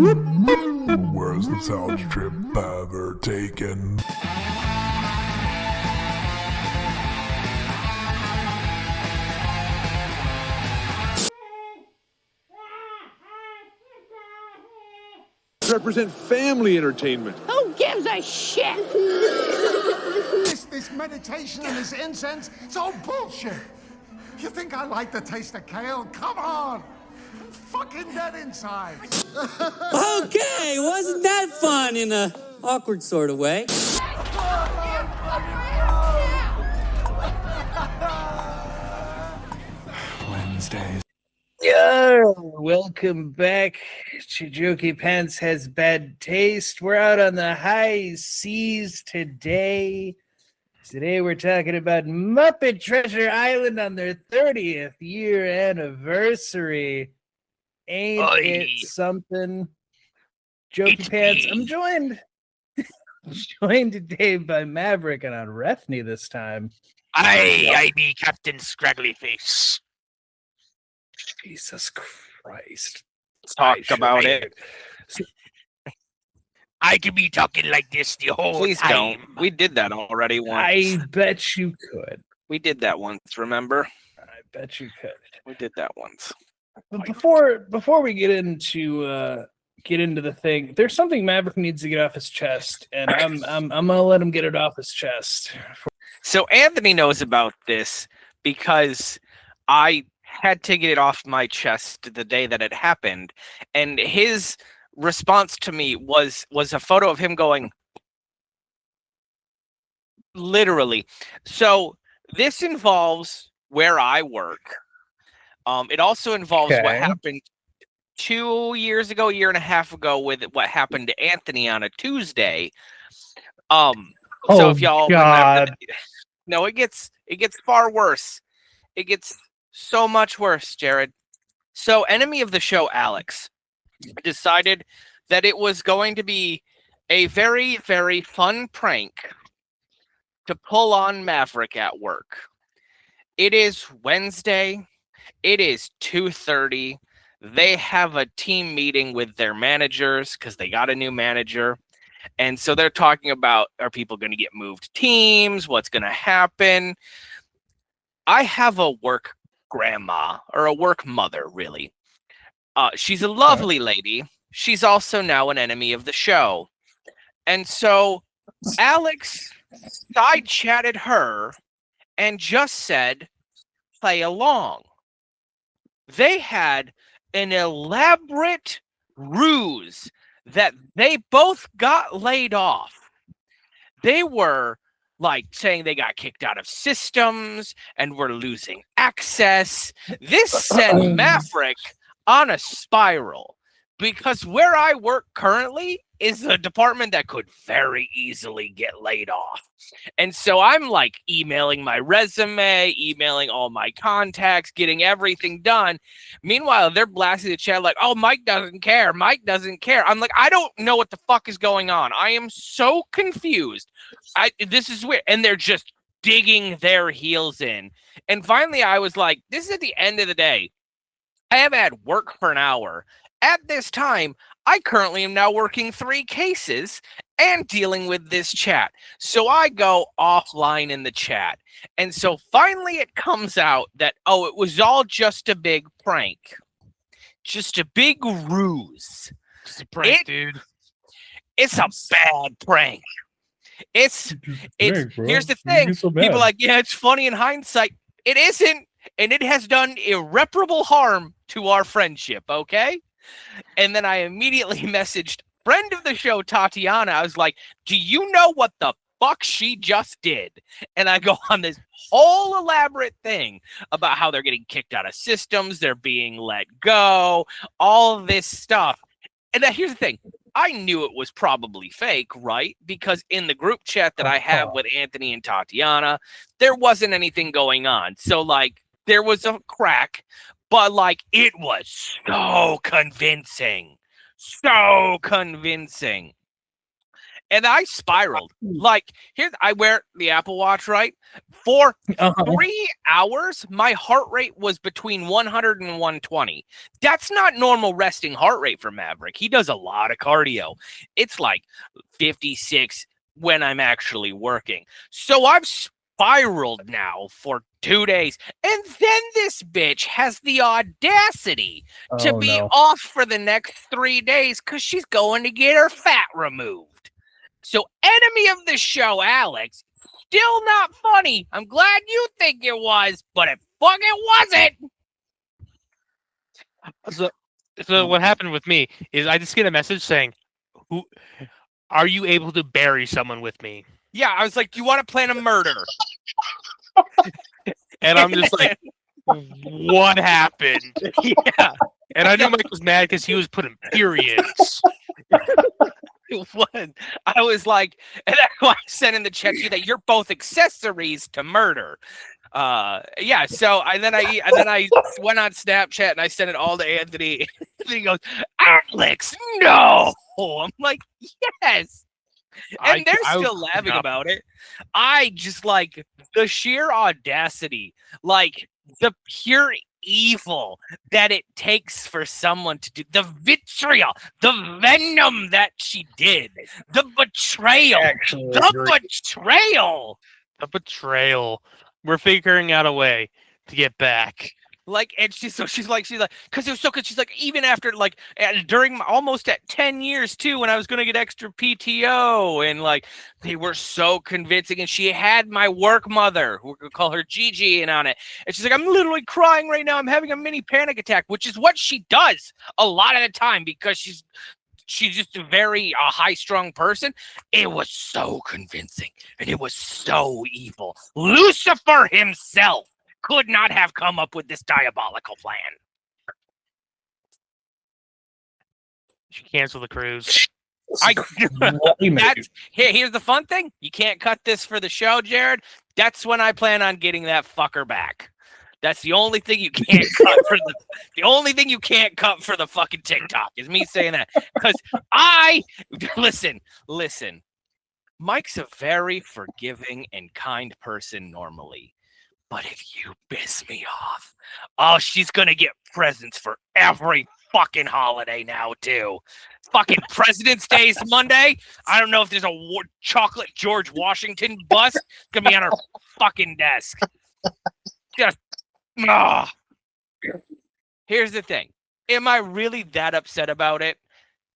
Where's the CLT Trip ever taken? Represent family entertainment. Who gives a shit? This meditation and this incense, it's all bullshit. You think I like the taste of kale? Come on! I'm fucking dead inside. Okay, wasn't that fun in a awkward sort of way? Wednesdays. Yo, welcome back to Jokey Pants Has Bad Taste. We're out on the high seas today. Today we're talking about Muppet Treasure Island on their 30th year anniversary. Ain't it something? Jokey Pants. I'm joined today by Maverick and on Refney this time. I be Captain Scraggly Face. Jesus Christ. Talk about it. I could be talking like this the whole Please time. don't. We did that already once. I bet you could. We did that once, remember? I bet you could. We did that once. But before we get into the thing, there's something Maverick needs to get off his chest, and I'm gonna let him get it off his chest. So Anthony knows about this because I had to get it off my chest the day that it happened, and his response to me was a photo of him going, literally. So this involves where I work. It also involves what happened 2 years ago, a year and a half ago, with what happened to Anthony on a Tuesday. So if y'all remember, no, it gets far worse. It gets so much worse, Jared. So enemy of the show, Alex, decided that it was going to be a very, very fun prank to pull on Maverick at work. It is Wednesday. It is 2:30. They have a team meeting with their managers because they got a new manager. And so they're talking about, are people going to get moved teams? What's going to happen? I have a work grandma, or a work mother, really. She's a lovely lady. She's also now an enemy of the show. And so Alex side chatted her and just said, play along. They had an elaborate ruse that they both got laid off. They were like saying they got kicked out of systems and were losing access. This sent Maverick on a spiral, because where I work currently is a department that could very easily get laid off. And so I'm like emailing my resume, emailing all my contacts, getting everything done. Meanwhile, they're blasting the chat like, oh, Mike doesn't care. Mike doesn't care. I'm like, I don't know what the fuck is going on. I am so confused. This is weird. And they're just digging their heels in. And finally, I was like, this is at the end of the day. I have had work for an hour. At this time, I currently am now working 3 cases and dealing with this chat. So I go offline in the chat. And so finally it comes out that, oh, it was all just a big prank. Just a big ruse. Just a prank, dude. It's a bad prank. It's here's the thing. People are like, yeah, it's funny in hindsight. It isn't. And it has done irreparable harm to our friendship, okay? And then I immediately messaged friend of the show, Tatiana. I was like, do you know what the fuck she just did? And I go on this whole elaborate thing about how they're getting kicked out of systems, they're being let go, all this stuff. And then here's the thing. I knew it was probably fake, right? Because in the group chat that I have with Anthony and Tatiana, there wasn't anything going on. So, like, there was a crack, but, like, it was so convincing. So convincing. and I spiraled. Like, I wear the Apple Watch, right? For 3 hours, my heart rate was between 100 and 120. That's not normal resting heart rate for Maverick. He does a lot of cardio. It's like 56 when I'm actually working. So I've spiraled now for 2 days. And then this bitch has the audacity to be off for the next 3 days because she's going to get her fat removed. So enemy of the show, Alex, still not funny. I'm glad you think it was, but it fucking wasn't. So what happened with me is I just get a message saying, "Who are you able to bury someone with me?" Yeah, I was like, "Do you want to plan a murder?" And I'm just like, "What happened?" Yeah. And I knew Mike was mad because he was putting periods. One, I was like, and I sent in the chat to you that you're both accessories to murder. Yeah. So then I went on Snapchat and I sent it all to Anthony. And he goes, "Alex, no!" I'm like, "Yes." And they're still laughing about it. I just like the sheer audacity, like the pure evil that it takes for someone to do the vitriol, the venom that she did, the betrayal, The betrayal. We're figuring out a way to get back. Like, and she's like, because it was so good. She's like, even after like during almost at 10 years too, when I was gonna get extra PTO, and like they were so convincing, and she had my work mother, who we call her Gigi, in on it, and she's like, "I'm literally crying right now. I'm having a mini panic attack," which is what she does a lot of the time because she's just a very high-strung person. It was so convincing, and it was so evil. Lucifer himself could not have come up with this diabolical plan. You should cancel the cruise. Here's the fun thing. You can't cut this for the show, Jared. That's when I plan on getting that fucker back. That's the only thing you can't cut for the only thing you can't cut for the fucking TikTok is me saying that. Because listen. Mike's a very forgiving and kind person normally. But if you piss me off, she's gonna get presents for every fucking holiday now too. Fucking President's Day is Monday. I don't know if there's a chocolate George Washington bust gonna be on her fucking desk. Just, Here's the thing. Am I really that upset about it?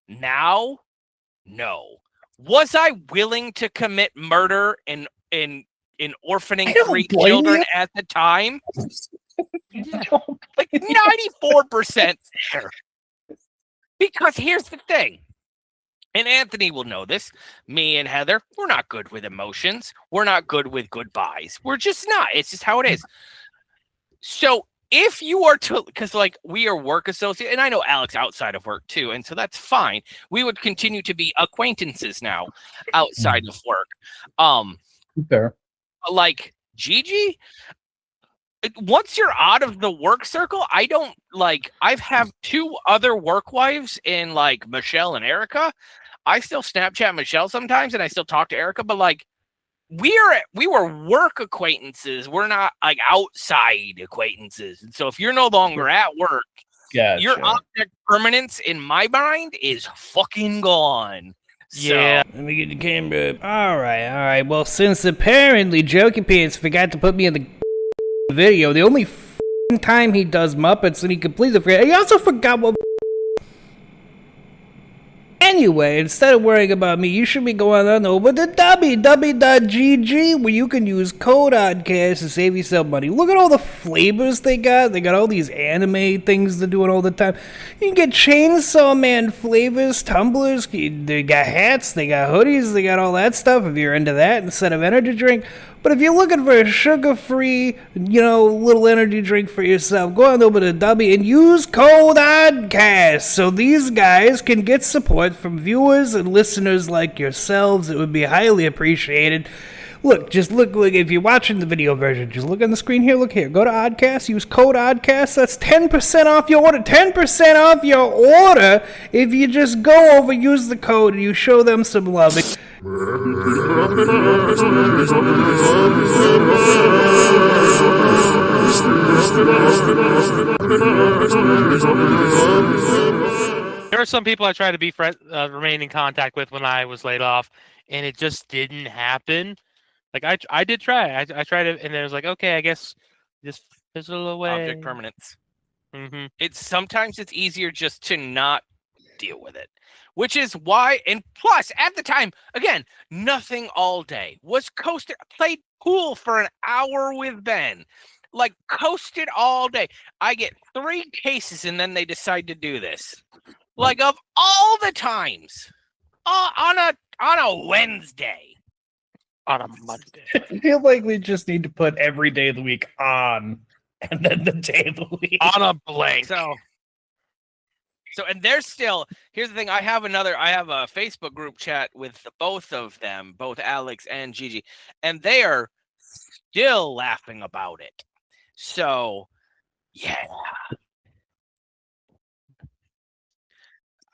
Now? No. Was I willing to commit murder in orphaning 3 children at the time? Like 94% there. Because here's the thing, and Anthony will know this, me and Heather, we're not good with emotions. We're not good with goodbyes. We're just not. It's just how it is. So if you are to, because like we are work associates, and I know Alex outside of work too, and so that's fine. We would continue to be acquaintances now outside of work. Fair. Like Gigi, once you're out of the work circle, I don't like. I've have 2 other work wives in like Michelle and Erica. I still Snapchat Michelle sometimes, and I still talk to Erica. But like, we were work acquaintances. We're not like outside acquaintances. And so if you're no longer at work, your object permanence in my mind is fucking gone. Yeah. So, let me get the camera up. All right. Well, since apparently Jokey Pants forgot to put me in the video, the only time he does Muppets, and he completely forgot. He also forgot what. Anyway, instead of worrying about me, you should be going on over to www.gg, where you can use code Oddcast to save yourself money. Look at all the flavors they got. They got all these anime things they're doing all the time. You can get Chainsaw Man flavors, tumblers, they got hats, they got hoodies, they got all that stuff if you're into that instead of energy drink. But if you're looking for a sugar-free, little energy drink for yourself, go on over to W and use code Oddcast so these guys can get support from viewers and listeners like yourselves. It would be highly appreciated. Look, if you're watching the video version, just look on the screen here, look here. Go to Oddcast, use code Oddcast. That's 10% off your order. 10% off your order if you just go over, use the code, and you show them some love. There are some people I try to be remain in contact with when I was laid off, and it just didn't happen. Like I did try. I tried it, and then it was like, okay, I guess just fizzle away. Object permanence. Mm-hmm. Sometimes it's easier just to not deal with it, which is why. And plus, at the time, again, nothing all day. Was coasted, played pool for an hour with Ben, like coasted all day. I get 3 cases, and then they decide to do this. Like of all the times, on a Wednesday. On a Monday. I feel like we just need to put every day of the week on, and then the day of the week On a blank. So, and there's still. Here's the thing. I have a Facebook group chat with both of them, both Alex and Gigi, and they are still laughing about it. So, yeah.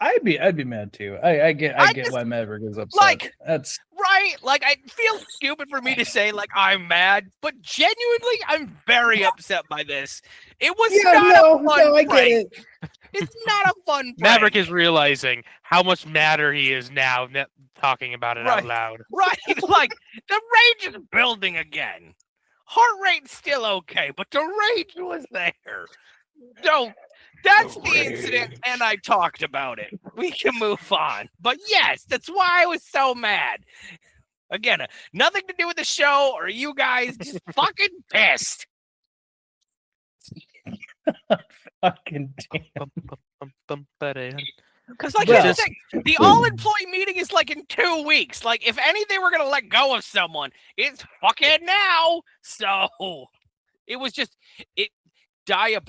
I'd be mad too. I get why Maverick is upset. Like, that's right. Like, I feel stupid for me to say like I'm mad, but genuinely, I'm very upset by this. It was not a fun prank. It's not a fun prank. Maverick is realizing how much madder he is now talking about it out loud. Right. Like, the rage is building again. Heart rate's still okay, but the rage was there. No, that's the incident, and I talked about it. We can move on. But yes, that's why I was so mad. Again, nothing to do with the show or you guys, just fucking pissed. fucking damn. Because, like, here's the thing. The all-employee meeting is, like, in 2 weeks. Like, if anything, we're going to let go of someone, it's fucking now. So, it was just, I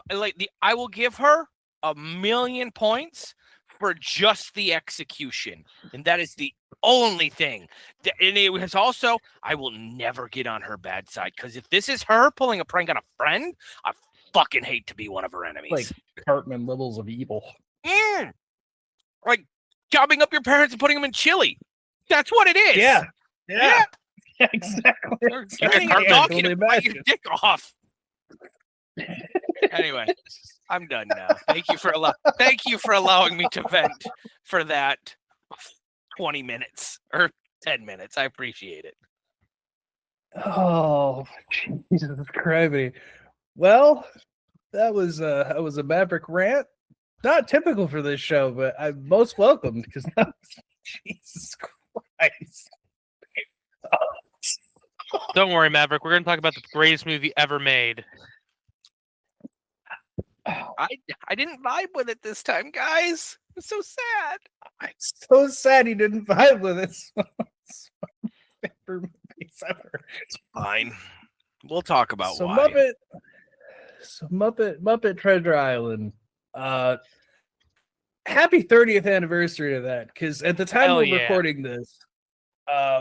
will give her 1,000,000 points for just the execution. And that is the only thing. And it was also, I will never get on her bad side. Because if this is her pulling a prank on a friend, I fucking hate to be one of her enemies. Like Cartman levels of evil. Like chopping up your parents and putting them in chili. That's what it is. Yeah. Exactly. Knocking your dick off. Anyway, I'm done now. Thank you for allowing me to vent for that 20 minutes or 10 minutes. I appreciate it. Oh, Jesus Christ. Well, that was a Maverick rant. Not typical for this show, but I'm most welcome because that was, Jesus Christ. Don't worry, Maverick. We're going to talk about the greatest movie ever made. I didn't vibe with it this time, guys. I'm so sad. I'm so sad he didn't vibe with it. It's fine. We'll talk about so why. Muppet Treasure Island. Happy 30th anniversary of that, because at the time we're recording this,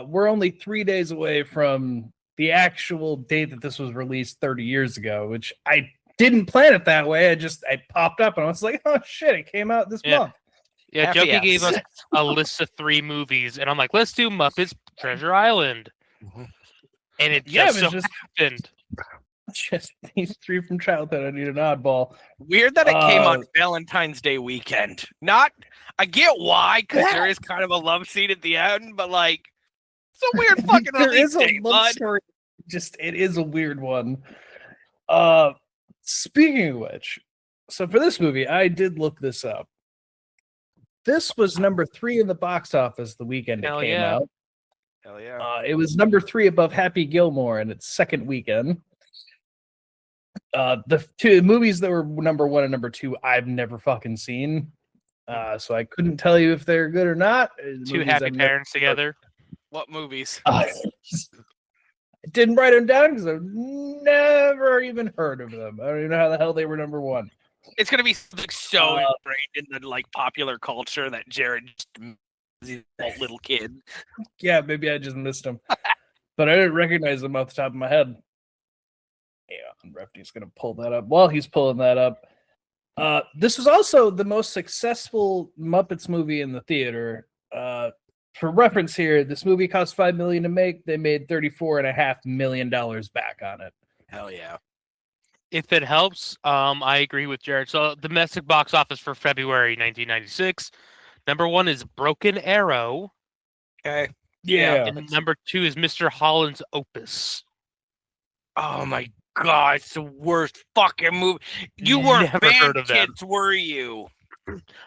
we're only 3 days away from the actual date that this was released 30 years ago, which I didn't plan it that way. I popped up and I was like, oh shit, it came out this month. Yeah, Jokey gave us a list of 3 movies, and I'm like, let's do Muppets Treasure Island. Mm-hmm. And it just happened. Just these 3 from childhood. I need an oddball. Weird that it came on Valentine's Day weekend. I get why, because there is kind of a love scene at the end, but like, it's a weird fucking release date, bud. Story. It is a weird one. Speaking of which, so for this movie, I did look this up. This was number 3 in the box office the weekend it came out. Hell yeah. It was number 3 above Happy Gilmore in its second weekend. The 2 movies that were number 1 and number 2, I've never fucking seen. So I couldn't tell you if they're good or not. 2 happy parents together. What movies? I didn't write them down because I've never even heard of them. I don't even know how the hell they were number 1. It's gonna be so ingrained in the like popular culture that Jared is a little kid. Yeah, maybe I just missed them, but I didn't recognize them off the top of my head. Yeah, and Refty's gonna pull that up. While he's pulling that up, this was also the most successful Muppets movie in the theater. For reference here, this movie cost $5 million to make. They made $34.5 million back on it. Hell yeah. If it helps, I agree with Jared. So domestic box office for February 1996. Number 1 is Broken Arrow. Okay. Yeah. And number 2 is Mr. Holland's Opus. Oh my god, it's the worst fucking movie. You weren't Never heard of them. kids, were you?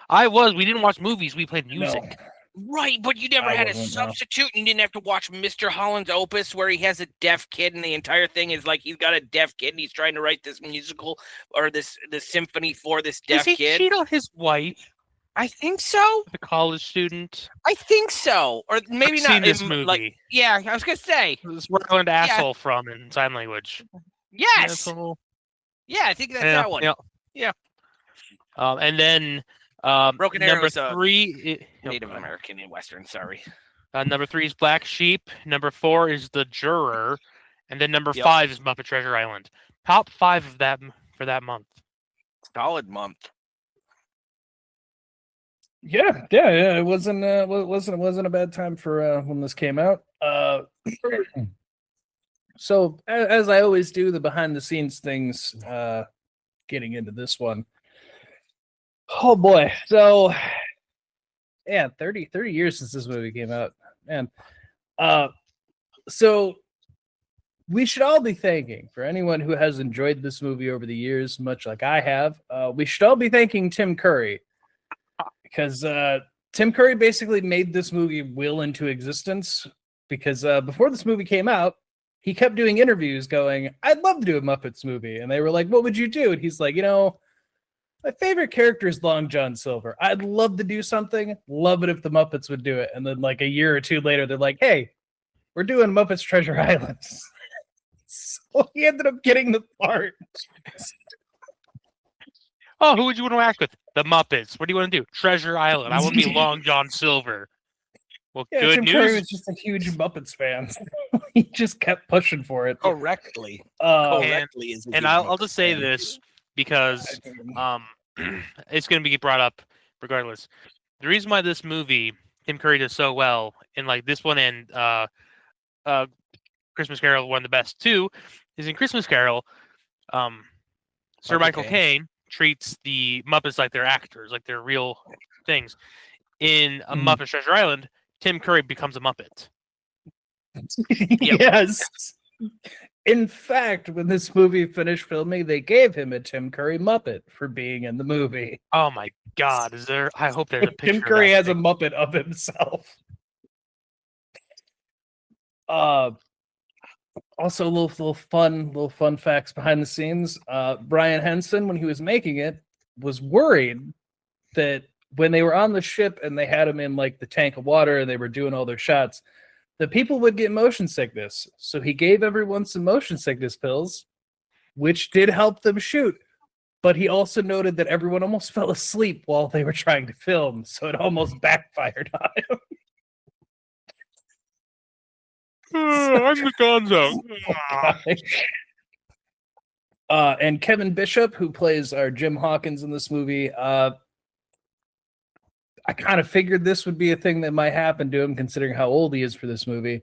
I was. We didn't watch movies. We played music. No. Right, but you never I had a wasn't, no. substitute and you didn't have to watch Mr. Holland's Opus where he has a deaf kid and the entire thing is like he's got a deaf kid and he's trying to write this musical or this symphony for this deaf Does he kid. cheat on his wife, I think so. the college student? I think so. Or maybe I've not. seen this in, movie. Like, yeah, I was gonna say. This is where I learned asshole from in sign language. Yes. Asshole. Yeah, I think that's that one. Yeah. And then Broken number Arrow is a 3 Native American in Western, sorry. Number 3 is Black Sheep. Number 4 is The Juror, and then number Yep. 5 is Muppet Treasure Island. Top 5 of that for that month. Solid month. Yeah. It wasn't a bad time for when this came out. So as I always do, the behind the scenes things. Getting into this one. Oh boy! So, yeah, 30 years since this movie came out, man. So we should all be thanking for anyone who has enjoyed this movie over the years, much like I have. We should all be thanking Tim Curry because Tim Curry basically made this movie will into existence. Because before this movie came out, he kept doing interviews going, "I'd love to do a Muppets movie," and they were like, "What would you do?" And he's like, my favorite character is Long John Silver. I'd love to do something. Love it if the Muppets would do it. And then like a year or two later, they're like, "Hey, we're doing Muppets Treasure Island." So he ended up getting the part. Oh, who would you want to act with? The Muppets. What do you want to do? Treasure Island. I want to be Long John Silver. Well, Yeah, good Tim Curry news. was just a huge Muppets fan. He just kept pushing for it. Correctly. Correctly is And I'll just say this because it's going to be brought up regardless. The reason why this movie Tim Curry does so well, and like this one and Christmas Carol, one of the best too, is in Christmas Carol. Sir Michael Caine treats the Muppets like they're actors, like they're real things. In a Muppet Treasure Island, Tim Curry becomes a Muppet. Yes. In fact, when this movie finished filming, they gave him a Tim Curry Muppet for being in the movie. Oh my God! Is there? I hope there's a picture. Tim Curry of has that a Muppet of himself. Also, little fun facts behind the scenes. Brian Henson, when he was making it, was worried that when they were on the ship and they had him in like the tank of water and they were doing all their shots, the people would get motion sickness. So he gave everyone some motion sickness pills, which did help them shoot. But he also noted that everyone almost fell asleep while they were trying to film, so it almost backfired on him. I'm the Gonzo. And Kevin Bishop, who plays our Jim Hawkins in this movie, I kind of figured this would be a thing that might happen to him, considering how old he is for this movie.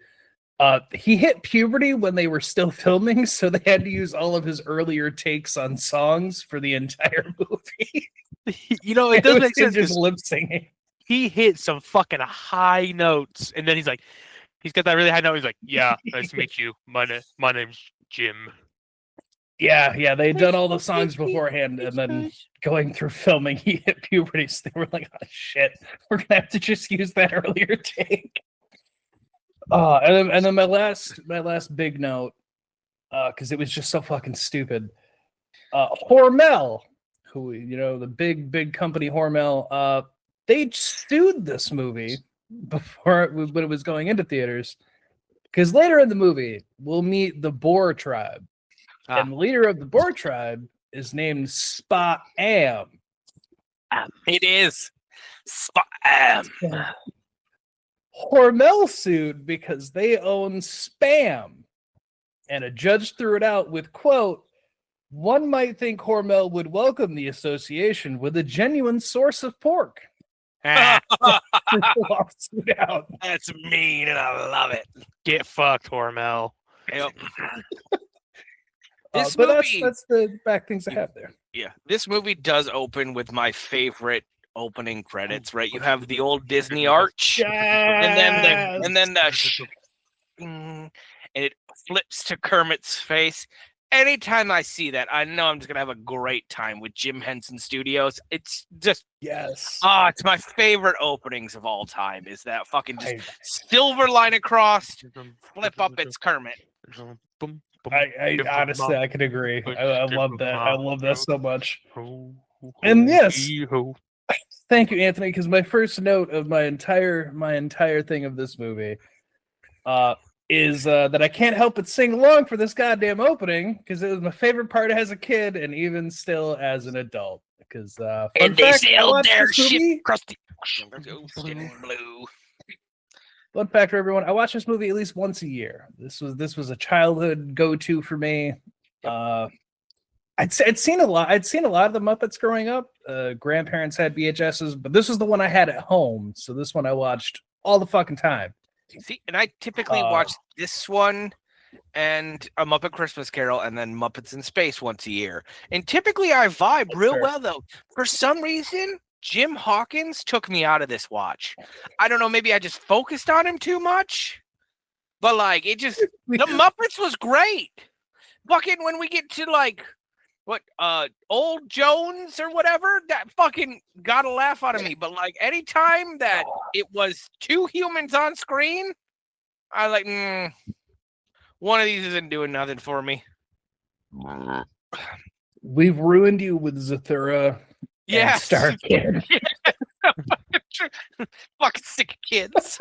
He hit puberty when they were still filming, so they had to use all of his earlier takes on songs for the entire movie. It does make sense. Just lip singing. He hit some fucking high notes, and then he's got that really high note. He's like, "Yeah, nice to meet you. My name's Jim." Yeah, they'd done all the songs beforehand, and then going through filming, he hit puberty, so they were like, "Oh shit, we're gonna have to just use that earlier take." And then my last big note, because it was just so fucking stupid. Hormel, who the big company Hormel, they sued this movie when it was going into theaters, because later in the movie we'll meet the Boer tribe. And the leader of the Boer tribe is named Spa-Am. It is. Spa-Am. Hormel sued because they own Spam. And a judge threw it out with, quote, "One might think Hormel would welcome the association with a genuine source of pork." Lawsuit out. That's mean, and I love it. Get fucked, Hormel. Yep. But that's the back things I have there. Yeah, this movie does open with my favorite opening credits. Right, you have the old Disney arch, and then and it flips to Kermit's face. Anytime I see that, I know I'm just gonna have a great time with Jim Henson Studios. It's just yes. It's my favorite openings of all time. Is that fucking just silver line across, flip up, it's Kermit. I honestly I can agree. I love that. I love that so much. And yes, thank you, Anthony, because my first note of my entire thing of this movie is that I can't help but sing along for this goddamn opening because it was my favorite part as a kid and even still as an adult. Because and they sailed their ship across the ocean blue. Fun fact for everyone: I watch this movie at least once a year. This was a childhood go-to for me. I'd seen a lot. I'd seen a lot of the Muppets growing up. Grandparents had VHSs, but this was the one I had at home. So this one I watched all the fucking time. See, and I typically watch this one and A Muppet Christmas Carol and then Muppets in Space once a year. And typically I vibe real well, though. For some reason, Jim Hawkins took me out of this watch. I don't know, maybe I just focused on him too much. But, like, it just... The Muppets was great. Fucking when we get to, like... Old Jones or whatever, that fucking got a laugh out of me. But like anytime that it was two humans on screen, I was like, one of these isn't doing nothing for me. We've ruined you with Zathura. Yeah, Star Kid. Fucking sick of kids.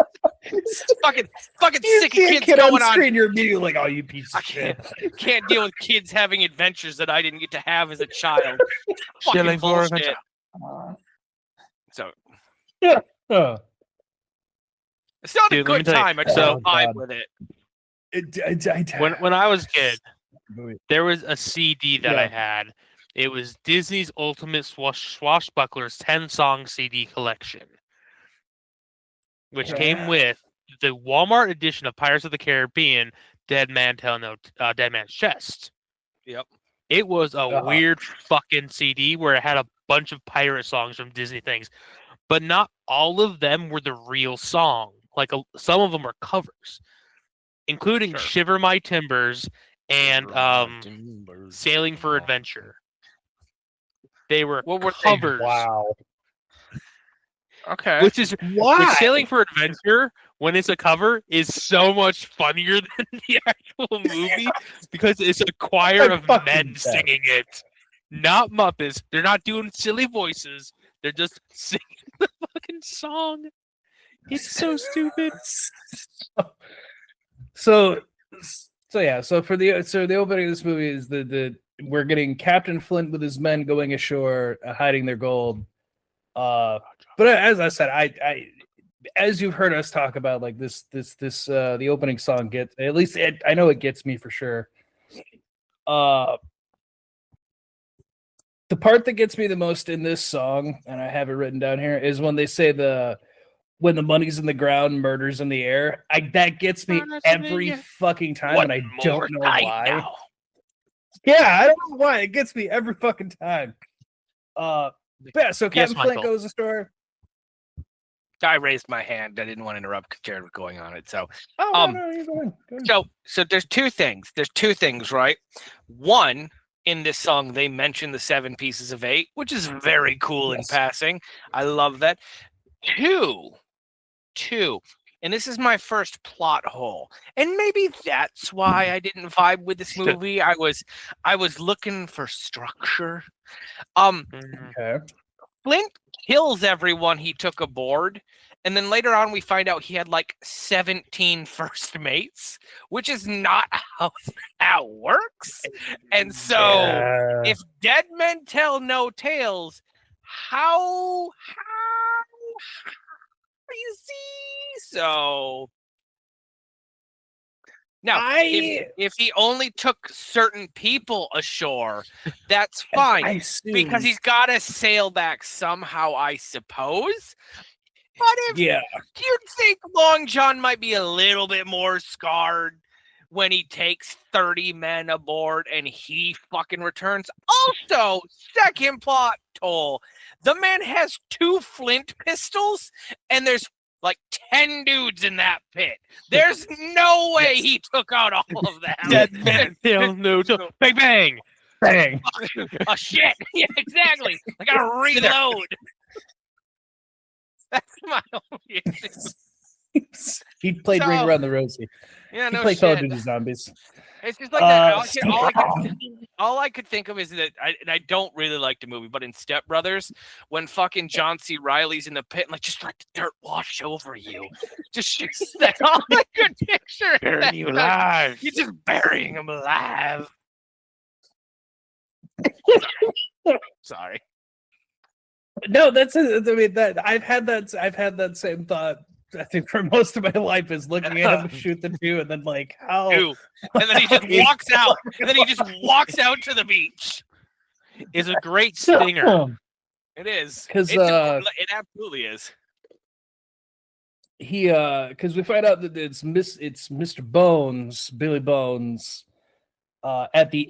fucking You sick of see a kids kid going on screen, you're immediately like, oh, you piece of shit. Can't deal with kids having adventures that I didn't get to have as a child. Fucking bullshit. So yeah. It's not a Dude, let me good tell you. time. I just don't Oh, vibe God. with it. When I was a kid, there was a CD that I had. It was Disney's Ultimate Swashbucklers 10-song CD collection, which came with the Walmart edition of Pirates of the Caribbean, Dead Man's Chest. Yep. It was a weird fucking CD where it had a bunch of pirate songs from Disney things, but not all of them were the real song. Like some of them were covers, including Shiver My Timbers and Sailing for Adventure. They were covers. Wow. Okay. Which is why Sailing for Adventure, when it's a cover, is so much funnier than the actual movie because it's a choir of men singing it. Not Muppets. They're not doing silly voices. They're just singing the fucking song. It's so stupid. So the opening of this movie is the we're getting Captain Flint with his men going ashore, hiding their gold. But as I said, I as you've heard us talk about, like this the opening song gets, at least I know it gets me for sure. The part that gets me the most in this song, and I have it written down here, is when they say when the money's in the ground, murder's in the air. That gets me every fucking time, and I don't know why. Now. Yeah, I don't know why. It gets me every fucking time. Yeah, so Captain Flint goes ashore. I raised my hand. I didn't want to interrupt Jared was going on it. So, no, you're going. So there's two things. There's two things, right? One, in this song, they mention the 7 pieces of 8, which is very cool in passing. I love that. Two, and this is my first plot hole, and maybe that's why I didn't vibe with this movie. I was looking for structure. Flint kills everyone he took aboard, and then later on we find out he had like 17 first mates, which is not how that works. And so if dead men tell no tales, how you see? So now, if he only took certain people ashore, that's fine because he's got to sail back somehow, I suppose. Yeah. You'd think Long John might be a little bit more scarred when he takes 30 men aboard and he fucking returns. Also, second plot hole. The man has 2 flint pistols and there's like 10 dudes in that pit. There's no way he took out all of them. Dead man, no, bang, bang. Bang. Oh, shit. Yeah, exactly. I gotta reload. That's my only issue. He played Ring Around the Rosie. Yeah, He no played Call of shit. Duty Zombies. It's just like that. All I could think of is that I don't really like the movie, but in Step Brothers, when fucking John C. Reilly's in the pit and like just let the dirt wash over you, just that's all I could picture. Burying you alive. You're just burying him alive. Sorry. No, that's it. I mean, that I've had that same thought. I think for most of my life is looking at him shoot the 2 and then like how, And then he just walks out. And then he just walks out to the beach. Is a great stinger. It is. 'Cause, it absolutely is. he because we find out that it's Mr. Bones, Billy Bones, at the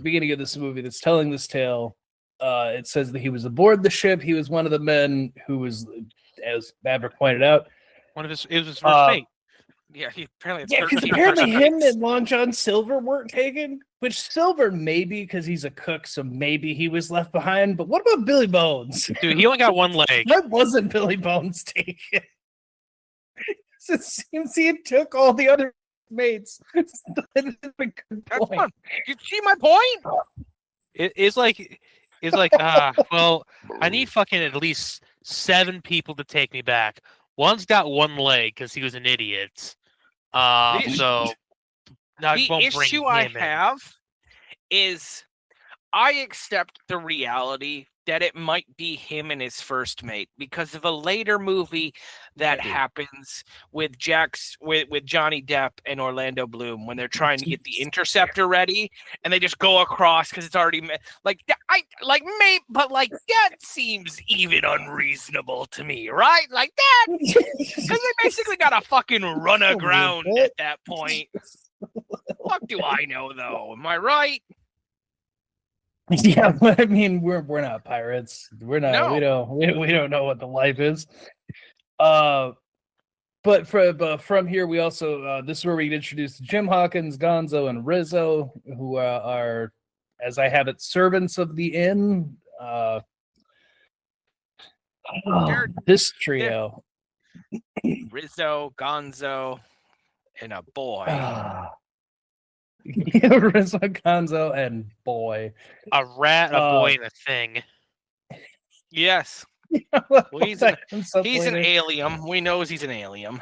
beginning of this movie that's telling this tale. It says that he was aboard the ship. He was one of the men who was, as Maverick pointed out, It was his first mate. Yeah, he apparently. Yeah, because apparently him and Long John Silver weren't taken. Which Silver maybe because he's a cook, so maybe he was left behind. But what about Billy Bones? Dude, he only got 1 leg. Why wasn't Billy Bones taken? It seems he took all the other mates. That's fun. You see my point? It's like, well, I need fucking at least 7 people to take me back. One's got 1 leg because he was an idiot. So now the won't bring issue him I in. have is I accept the reality that it might be him and his first mate because of a later movie that happens with with Johnny Depp and Orlando Bloom when they're trying to get the Interceptor ready and they just go across because it's already but that seems even unreasonable to me, right? Like that because they basically got to fucking run aground at that point. Fuck do I know though? Am I right? Yeah, but I mean, we're not pirates. We're not. No. We don't know what the life is. But from here, we also this is where we get introduced to Jim Hawkins, Gonzo, and Rizzo, who are, as I have it, servants of the inn. This trio: Rizzo, Gonzo, and a boy. Rizzo, Gonzo, and boy. A rat, a boy, and a thing. Yes. Well, he's an alien. We know he's an alien.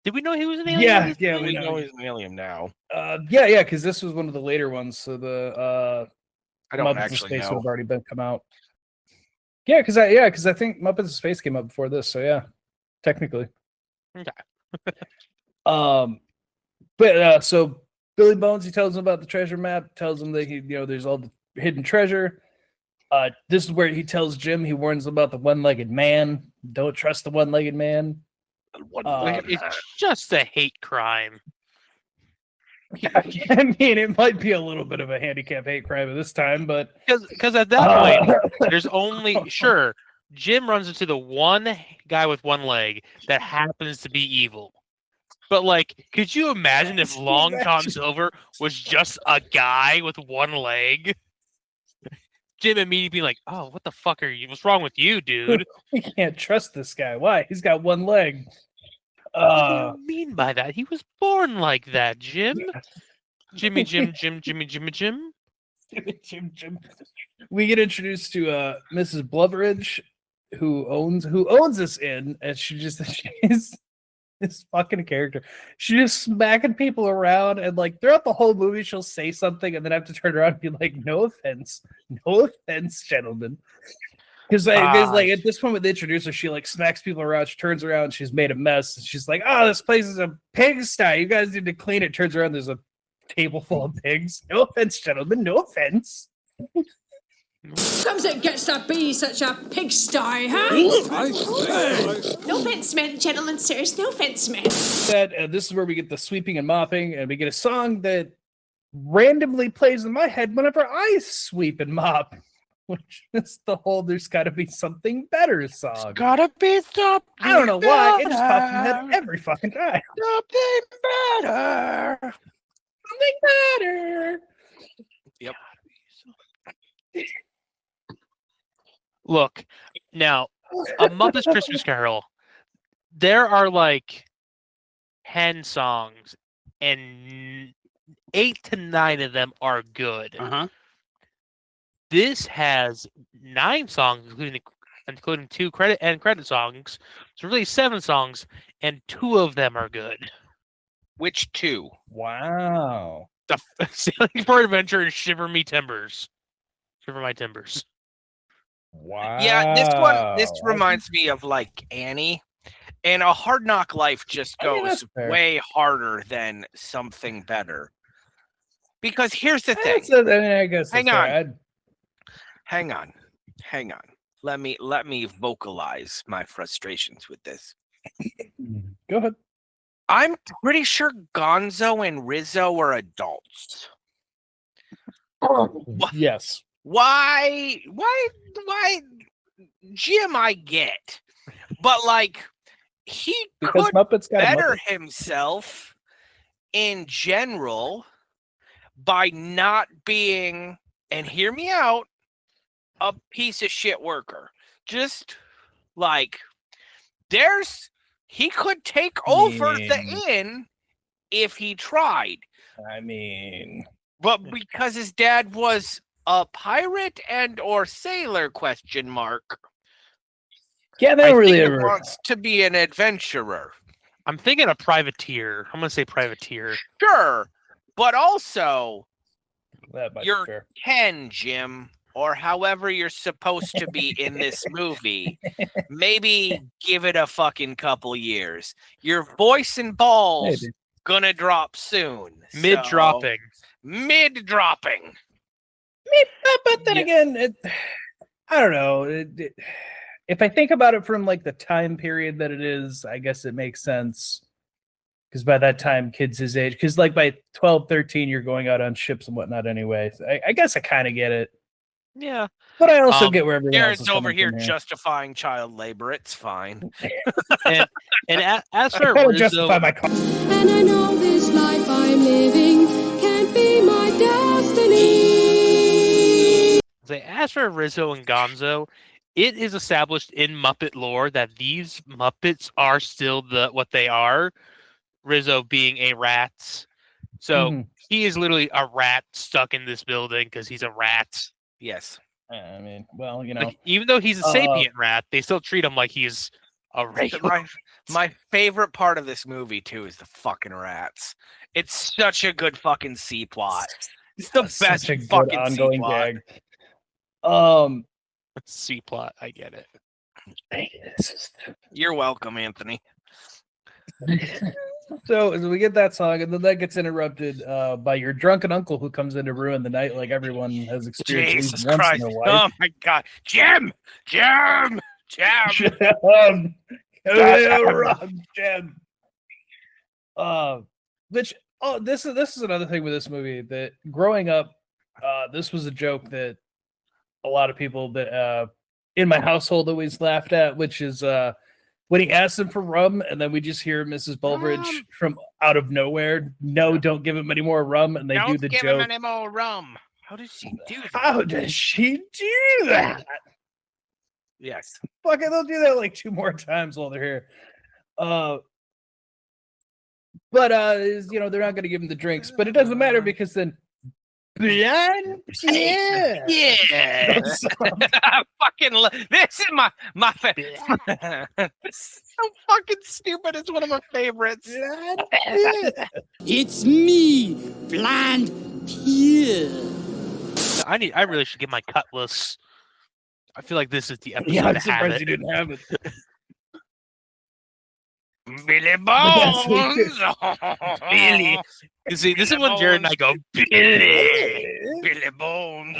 Did we know he was an alien? Yeah, we know he's an alien now. Yeah, because this was one of the later ones. So the I don't Muppets actually of Space know. would have already come out. Yeah, because I think Muppets of Space came out before this. So yeah, technically. Okay. But so Billy Bones, he tells him about the treasure map. Tells him that there's all the hidden treasure. This is where he tells Jim. He warns him about the one-legged man. Don't trust the one-legged man. It's just a hate crime. I mean, it might be a little bit of a handicap hate crime at this time, but because at that point, there's only Jim runs into the one guy with 1 leg that happens to be evil. But could you imagine if Long John Silver was just a guy with 1 leg? Jim immediately being like, "Oh, what the fuck are you? What's wrong with you, dude? We can't trust this guy. Why? He's got 1 leg." What do you mean by that? He was born like that, Jim. Jimmy, Jim. We get introduced to Mrs. Blubberidge, who owns this inn, and she's this fucking character. She's just smacking people around, and throughout the whole movie, she'll say something and then have to turn around and be like, "No offense, gentlemen." Because at this point with the introducer, she smacks people around. She turns around, she's made a mess. And she's like, "Oh, this place is a pigsty. You guys need to clean it." Turns around, there's a table full of pigs. "No offense, gentlemen. No offense." Comes it gets to be such a pigsty, huh? No offense meant, gentlemen, sirs. No offense meant. That this is where we get the sweeping and mopping, and we get a song that randomly plays in my head whenever I sweep and mop, which is the whole "There's Got to Be Something Better" song. Gotta be something. I don't know why it just pops in my head every fucking time. Something better. Something better. Yep. Look, now, A Muppet's Christmas Carol, there are like 10 songs, and 8 to 9 of them are good. This has 9 songs, including 2 credit songs. So really 7 songs, and 2 of them are good. Which 2? Wow. The Sailing for Adventure and Shiver My Timbers. Wow. Yeah, this reminds me of like Annie, and A Hard Knock Life just goes way harder than Something Better. Because here's the thing. I guess Hang on. Let me vocalize my frustrations with this. Go ahead. I'm pretty sure Gonzo and Rizzo are adults. Yes. Why Jim I get, but like he because could Muppets got better himself in general by not being, and hear me out, a piece of shit worker. Just like he could take over the inn if he tried. I mean, but because his dad was a pirate and or sailor ? Yeah, they don't really ever wants to be an adventurer. I'm thinking a privateer. I'm gonna say privateer. Sure, but also you're 10, Jim, or however you're supposed to be in this movie. Maybe give it a fucking couple years. Your voice and balls gonna drop soon. Mid-dropping. But then again, I don't know. If I think about it from like the time period that it is, I guess it makes sense. Because by that time, kids his age, because like by 12, 13, you're going out on ships and whatnot anyway. So I guess I kind of get it. Yeah. But I also get where everyone else is Jared's over here from justifying child labor. It's fine. and as for I Rizzo, justify my car. And I know this life I'm living can't be my destiny. As for Rizzo and Gonzo, it is established in Muppet lore that these Muppets are still what they are. Rizzo being a rat. So he is literally a rat stuck in this building because he's a rat. Yes. I mean, well, you know. Like, even though he's a sapient rat, they still treat him like he's a regular. My favorite part of this movie, too, is the fucking rats. It's such a good fucking C-plot. It's the best fucking ongoing C-plot. Gag. C-plot, I get it. You're welcome, Anthony. So we get that song, and then that gets interrupted by your drunken uncle who comes in to ruin the night, like everyone has experienced Jesus once Christ! in their life. Oh my God, Jim! Jim! This is another thing with this movie that growing up, this was a joke that a lot of people that in my household always laughed at, which is when he asks him for rum, and then we just hear Mrs. Bulbridge from out of nowhere, "No, don't give him any more rum," and they do the joke. Don't give him any more rum. How does she do that? How does she do that? Yes. Fucking, they'll do that like 2 more times while they're here. But you know, they're not going to give him the drinks, but it doesn't matter because then Blind Pierre. Yeah. Fucking this is my favorite. So fucking stupid. It's one of my favorites. It's me, Blind Pierre. I really should get my cutlass. I feel like this is the episode. Yeah, I'm to have surprised it. you didn't have it. Billy Bones. Billy. You see, this is when Jared and I go, Billy. Billy Bones.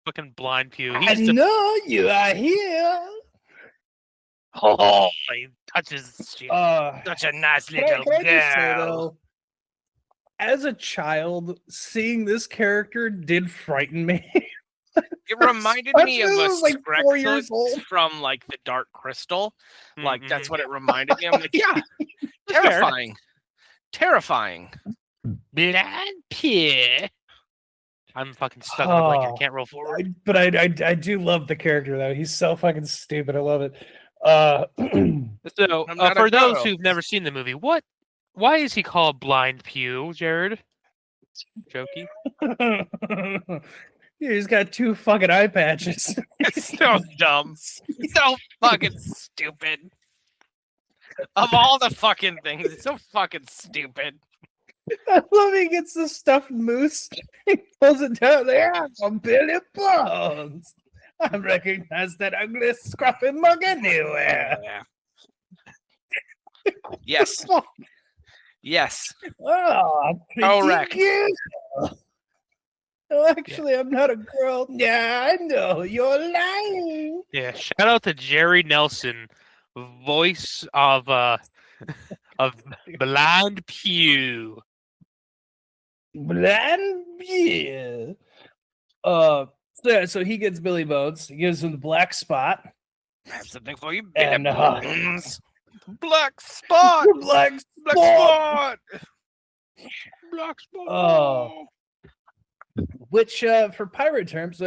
fucking blind pew. I know you are here. Oh, he touches you. Such a nice Can little I just say, girl. though, as a child, seeing this character did frighten me. It reminded me of I a was like 4 years old. from like the Dark Crystal. Like Mhm. that's what it reminded me. I'm like, yeah, terrifying, terrifying. Blind pew. I'm fucking stuck on a blanket. I can't roll forward. But I do love the character though. He's so fucking stupid. I love it. So I'm not a for those girl. who've never seen the movie, why is he called Blind Pew, Jared? Jokey. Yeah, he's got 2 fucking eye patches. It's so dumb, so fucking stupid. Of all the fucking things, it's so fucking stupid. I love he gets the stuffed moose. He pulls it down there. I'm Billy Bones. I recognize that ugly, scruffy mug anywhere. Yes. Yes. Oh, Correct. cute. Oh, actually, I'm not a girl. Yeah, I know. You're lying. Yeah, shout out to Jerry Nelson, voice of Blind Pew. Bland, yeah. So he gets Billy Bones. He gives him the black spot. I have something for you, And, Billy Bones. Black spot. Black Black spot. spot. Black spot. Oh. Which, for pirate terms,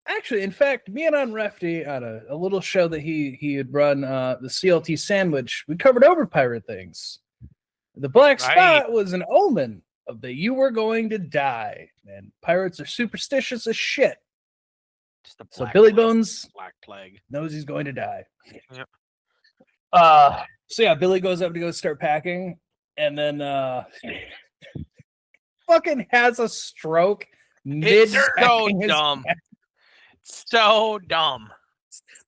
actually, in fact, me and Unrefty on a little show that he had run, the CLT Sammich, we covered over pirate things. The black spot was an omen of that you were going to die, and pirates are superstitious as shit. So Billy Bones Black plague knows he's going to die. Yep. So yeah, Billy goes up to go start packing, and then fucking has a stroke. It's so dumb. So dumb.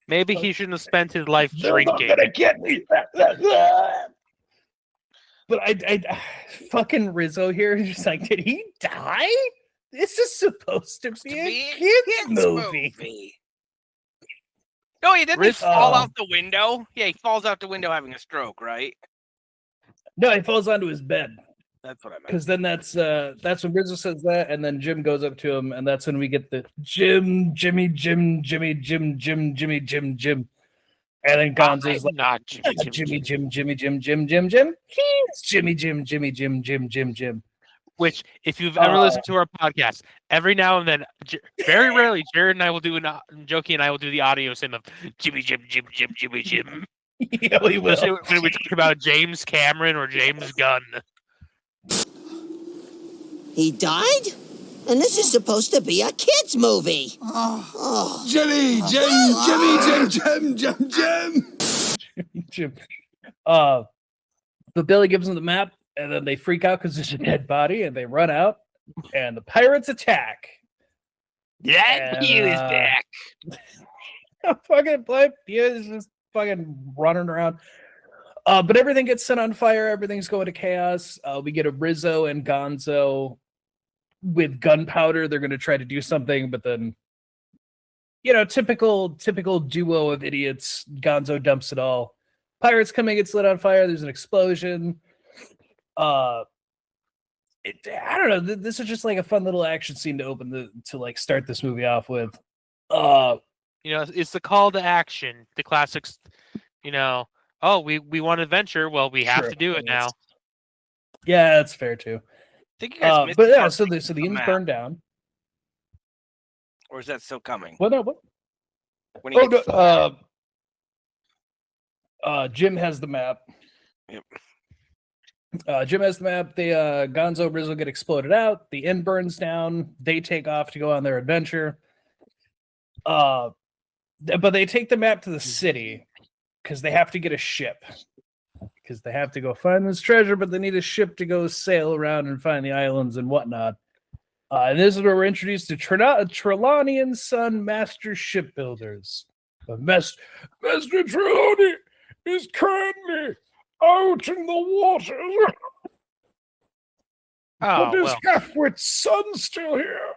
Maybe he shouldn't have spent his life They're not drinking. gonna get me. But I fucking Rizzo here is just like, did he die? This is supposed to be a kids movie. No, he didn't Rizzo- fall out the window. Yeah, he falls out the window having a stroke, right? No, he falls onto his bed. That's what I meant. Because then that's when Rizzo says that, and then Jim goes up to him, and that's when we get the Jimmy, Jim, and then Gonzo's like, not Jimmy, Jim. He's Jimmy, Jim. Which, if you've ever listened to our podcast, every now and then, very rarely, Jared and I will do Jokey and I will do the audio sim of Jimmy Jim. Yeah, we will. Especially when we talk about James Cameron or James Gunn. He died? And this is supposed to be a kids' movie. Jimmy, Jim. But Billy gives them the map, and then they freak out because there's a dead body, and they run out, and the pirates attack. That Pew is back. Fucking Black Pew is just fucking running around. But everything gets set on fire. Everything's going to chaos. We get a Rizzo and Gonzo with gunpowder. They're going to try to do something, but then, typical duo of idiots. Gonzo dumps it all. Pirates come in, gets lit on fire. There's an explosion. I don't know. This is just like a fun little action scene to start this movie off with. It's the call to action. The classics. Oh, we want adventure. Well, we have to do it now. Yeah, that's fair too. I think you guys missed But yeah, part so the of inn's map. burned down. Or is that still coming? What? No, what? When he gets Jim has the map. Yep. Jim has the map. The Gonzo Rizzo get exploded out. The inn burns down. They take off to go on their adventure. But they take the map to the city because they have to get a ship. Because they have to go find this treasure, but they need a ship to go sail around and find the islands and whatnot. And this is where we're introduced to Trelawney and Son Master Shipbuilders. Master Trelawney is currently out in the water. But his half-wit son's still here.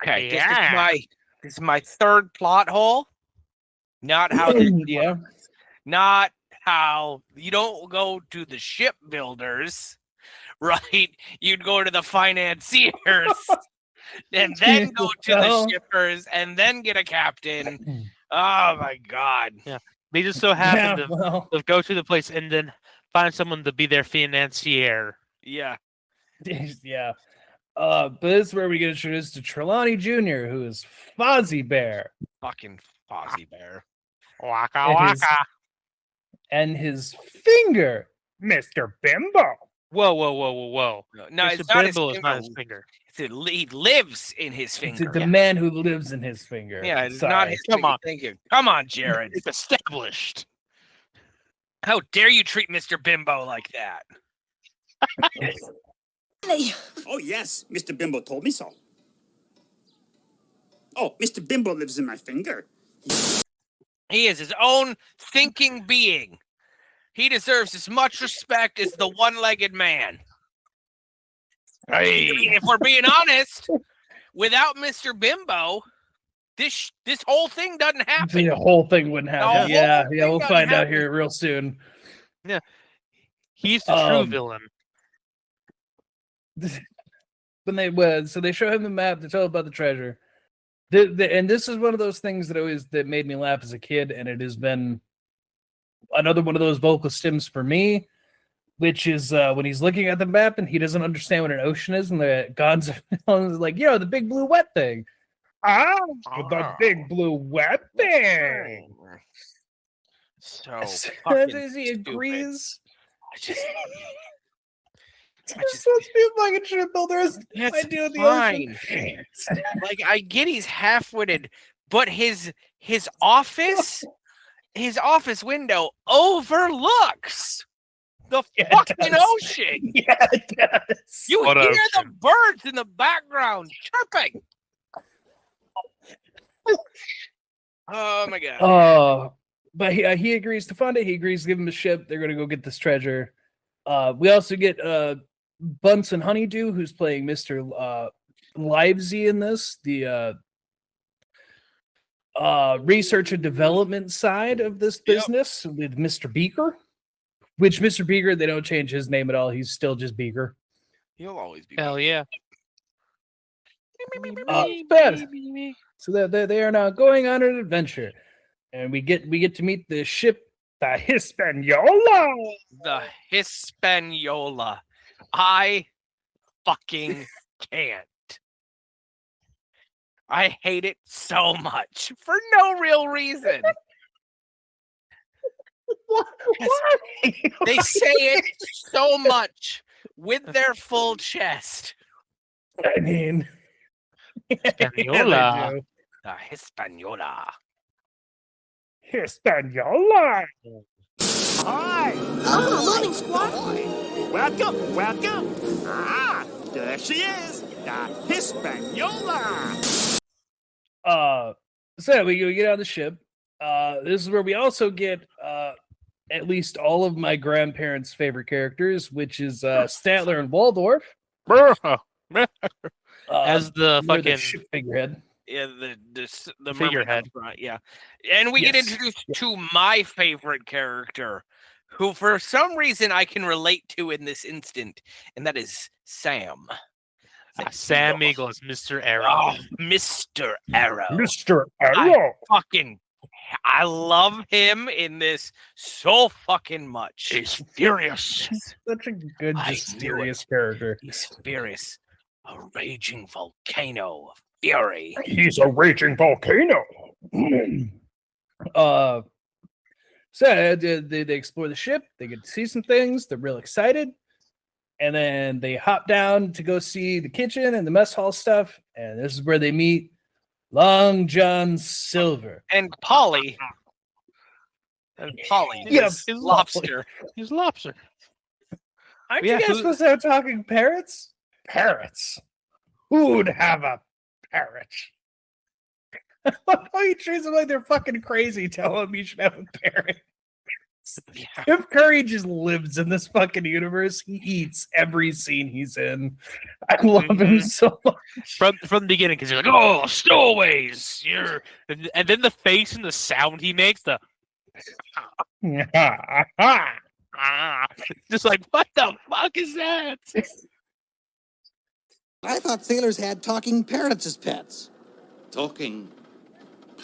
Okay, Yeah. this is my third plot hole. Not how this Yeah. works. Not how you don't go to the shipbuilders, right? You'd go to the financiers and then go to the shippers and then get a captain. Oh my god. Yeah. They just so happen Yeah, to, well. to go to the place and then find someone to be their financier. Yeah. Yeah. But this is where we get introduced to Trelawney Jr., who is Fozzie Bear. Fucking Fozzie Bear. Waka And his- waka. And his finger, Mr. Bimbo. Whoa. No, Mr. it's not his Bimbo finger. is not his finger. He lives in his It's finger. the man who lives in his finger. Yeah, it's Sorry. not his Come finger. on. Thank you. Come on, Jared. It's established. How dare you treat Mr. Bimbo like that? Oh, yes. Mr. Bimbo told me so. Oh, Mr. Bimbo lives in my finger. He is his own thinking being. He deserves as much respect as the one-legged man. Hey. If we're being honest, without Mr. Bimbo, this whole thing doesn't happen. The whole thing wouldn't happen. The Yeah, whole thing we'll doesn't find out happen. here real soon. He's the true villain. When they show him the map, they tell him about the treasure. And this is one of those things that made me laugh as a kid, and it has been another one of those vocal stims for me, which is when he's looking at the map and he doesn't understand what an ocean is, and the Gonzo is like, the big blue wet thing. The big blue wet thing. So As fucking soon as he stupid. agrees. I just It's supposed to be a fucking shipbuilder. That's I do in the fine. ocean. Like, I get he's half-witted, but his office window overlooks the Yeah, it fucking does. ocean. Yeah, it does. You What hear the ocean? birds in the background chirping. Oh my god. Oh, but he agrees to fund it. He agrees to give him a ship. They're gonna go get this treasure. We also get Bunsen Honeydew, who's playing Mr. Livesey in this, the research and development side of this business with Mr. Beaker. Which Mr. Beaker, they don't change his name at all. He's still just Beaker. He'll always be. Hell yeah. Bad. So they are now going on an adventure, and we get to meet the ship, the Hispaniola. The Hispaniola. I fucking can't. I hate it so much for no real reason. Why? They say it so much with their full chest. I mean, Hispaniola. yeah, they do. The Hispaniola. Hispaniola. Hi. Oh, morning, squad. Welcome. Ah, there she is. The Hispaniola. So we get on the ship. This is where we also get at least all of my grandparents' favorite characters, which is Statler and Waldorf. As the they're fucking ship figurehead. Yeah, the figurehead. Right, yeah. And we get Yes. introduced to my favorite character, who for some reason I can relate to in this instant, and that is Sam. Sam Eagle is Mr. Arrow. Oh, Mr. Arrow. Mr. Arrow. I love him in this so fucking much. He's furious. Such a good, I just knew serious it. character. He's furious. A raging volcano of fury. He's a raging volcano. So they explore the ship. They get to see some things. They're real excited. And then they hop down to go see the kitchen and the mess hall stuff. And this is where they meet Long John Silver. And Polly. Yeah, is lobster. He's lobster. Aren't Yeah, you guys supposed to have talking parrots? Parrots. Who'd have a parrot? Oh, you treat them like they're fucking crazy. Tell them you should have a parrot. Yeah, Tim Curry just lives in this fucking universe. He eats every scene he's in. I love him so much. From the beginning, because he's like, "Oh, stowaways!" And then the face and the sound he makes, just like, what the fuck is that? I thought sailors had talking parrots as pets. Talking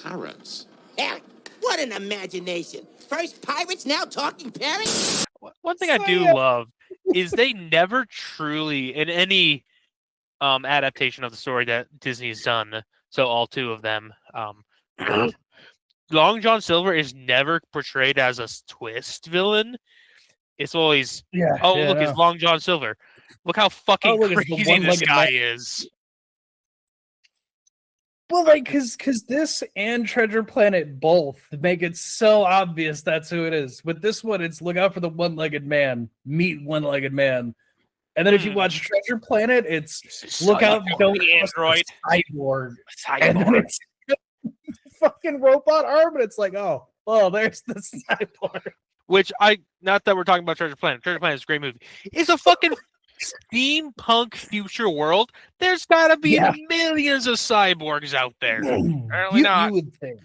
parrots? Heck, what an imagination. First pirates, now talking parrots? One thing I do love is they never truly, in any adaptation of the story that Disney's done, so all two of them, Long John Silver is never portrayed as a twist villain. It's always, look, it's Long John Silver. Look how fucking crazy this guy is. Well, like, because this and Treasure Planet both make it so obvious that's who it is. With this one, it's look out for the one-legged man, meet one-legged man. And then if you watch Treasure Planet, it's look out, don't android cyborg. And then it's fucking robot arm, and it's like, oh, well, there's the cyborg. Which not that we're talking about Treasure Planet. Treasure Planet is a great movie. It's a fucking steampunk future world. There's gotta be millions of cyborgs out there. Apparently not. You would think.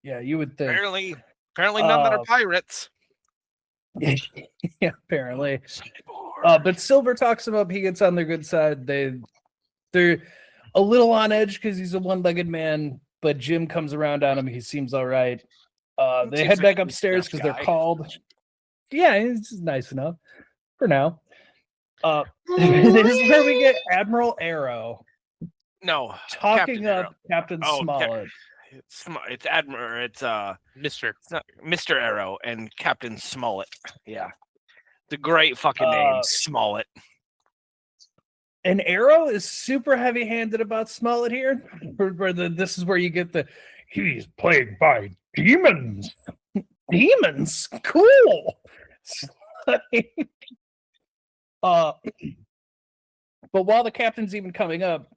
Yeah, you would think. Apparently none that are pirates. Yeah, apparently. But Silver talks about he gets on their good side. They're a little on edge because he's a one-legged man, but Jim comes around on him. He seems all right. They head back upstairs because they're called. Yeah, it's nice enough for now. This is where we get Admiral Arrow. No, talking up Captain Smollett. It's Admiral. It's Mr. Arrow and Captain Smollett. Yeah, the great fucking name, Smollett. And Arrow is super heavy-handed about Smollett here. This is where you get the he's plagued by demons. Demons, cool. But while the captain's even coming up,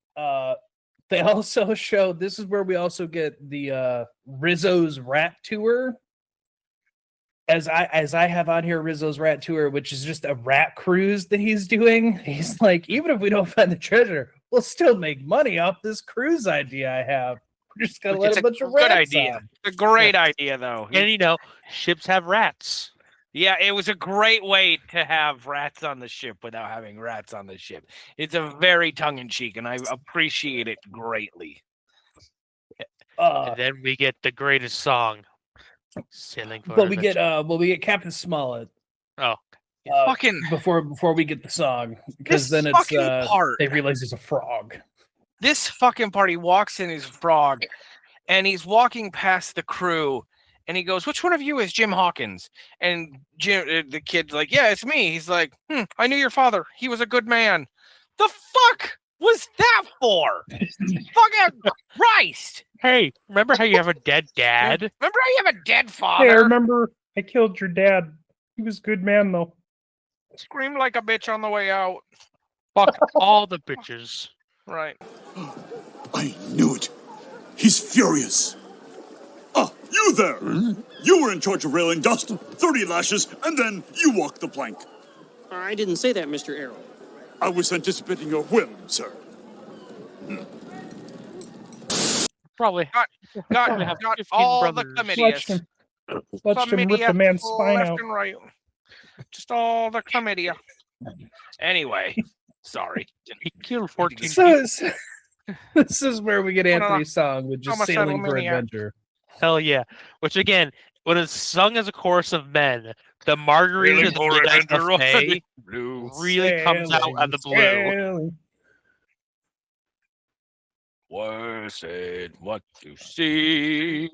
they also show this is where we also get the Rizzo's Rat Tour. As I have on here, Rizzo's Rat Tour, which is just a rat cruise that he's doing. He's like, even if we don't find the treasure, we'll still make money off this cruise idea I have. We're just gonna let a bunch of rats on. It's a great idea, though. And ships have rats. Yeah, it was a great way to have rats on the ship without having rats on the ship. It's a very tongue-in-cheek, and I appreciate it greatly. And then we get the greatest song, "Sailing for we get Captain Smollett. Oh, fucking before we get the song, because then it's they realize he's a frog. This fucking part, he walks in his frog, and he's walking past the crew. And he goes, "Which one of you is Jim Hawkins?" And Jim, the kid's like, "Yeah, it's me." He's like, "I knew your father. He was a good man." The fuck was that for? Fucking Christ! Hey, remember how you have a dead dad? Remember how you have a dead father? Hey, I remember I killed your dad. He was a good man, though. Screamed like a bitch on the way out. Fuck all the bitches. Right. I knew it. He's furious. Ah, you there! You were in charge of railing dust, 30 lashes, and then you walked the plank. I didn't say that, Mr. Arrow. I was anticipating your whim, sir. Probably got all the chlamydia. Watched him rip the man's spine out. And right. Just all the chlamydia. Anyway, sorry. He killed 14 people. This is where we get Anthony's song with just sailing for adventure. Hell yeah. Which again, when it's sung as a chorus of men, the margarita buffet really comes out of the blue. Was it what you see?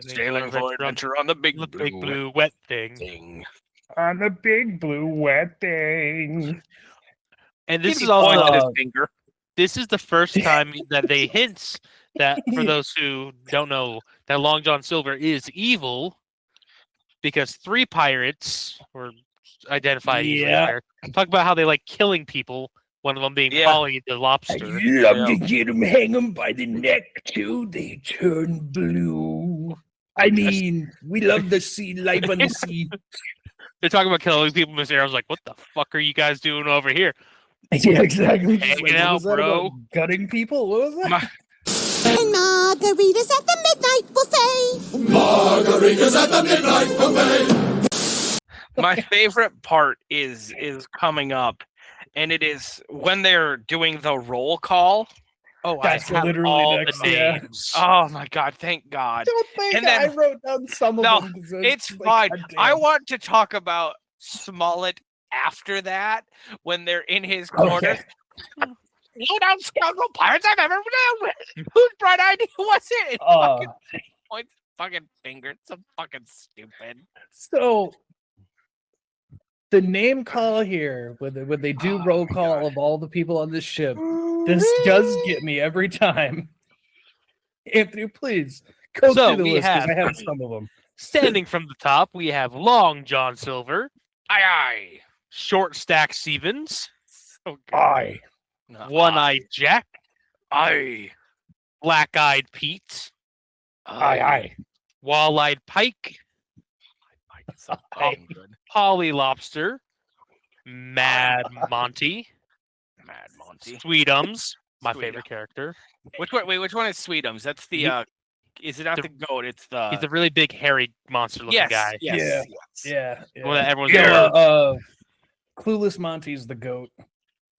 Sailing for adventure on the big blue wet thing. On the big blue wet thing. And this is also this is the first time that they hint that, for those who don't know, that Long John Silver is evil, because 3 pirates were identified. There. Talk about how they like killing people. One of them being Polly the lobster. I love to get them, hang them by the neck till they turn blue. I mean, we love the sea, life on the sea. They're talking about killing people. Mr. Arrow's like, "What the fuck are you guys doing over here?" Yeah, exactly. Hanging out, bro. Gutting people? What was that? And margaritas at the midnight buffet. Margaritas at the midnight buffet. My favorite part is coming up, and it is when they're doing the roll call. Oh, that's I have literally all next, the names. Oh my god, thank God. Don't think And then- I wrote down some of them. It's like, fine. I want to talk about Smollett after that when they're in his corner. You don't scoundrel pirates I've ever dealt with. Whose bright idea was it? Fucking points, fucking finger. It's so fucking stupid. So the name call here, when they do roll call of all the people on this ship, this does get me every time. Anthony, please go So through the we list because have- I have some of them. Standing from the top, we have Long John Silver. Aye aye. Short Stack Stevens. So good. Aye. One-Eyed Jack. Aye. Black-Eyed Pete. Aye. Wall-Eyed Pike. Polly Lobster. Mad Monty. Mad Monty. Sweetums, my Sweetums. favorite character. Which one? Wait, which one is Sweetums? That's the. Is it not the goat? It's the. He's a really big, hairy, monster-looking yes, guy. Yes. Yeah. The one that everyone's Clueless Monty's the goat.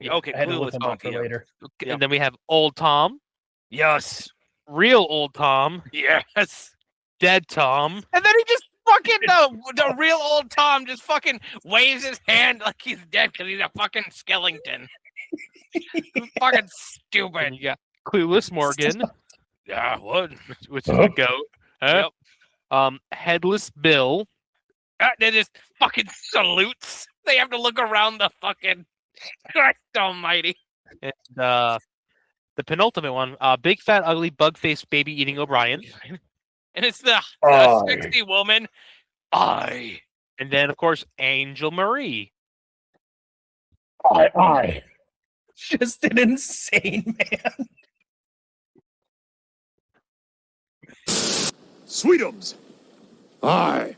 Okay, I had to look Clueless him up for Monty. later. And then we have Old Tom. Yes. Real Old Tom. Yes. Dead Tom. And then he just fucking the real old Tom just fucking waves his hand like he's dead because he's a fucking skeleton. Fucking stupid. And you got Clueless Morgan. Yeah, what? Which is the goat. Huh? Yep. Headless Bill. They just fucking salutes. They have to look around the fucking Christ Almighty. And the penultimate one, big fat ugly bug faced baby eating O'Brien. And it's the sexy woman. Aye. And then of course Angel Marie. Aye. Just an insane man. Sweetums. Aye.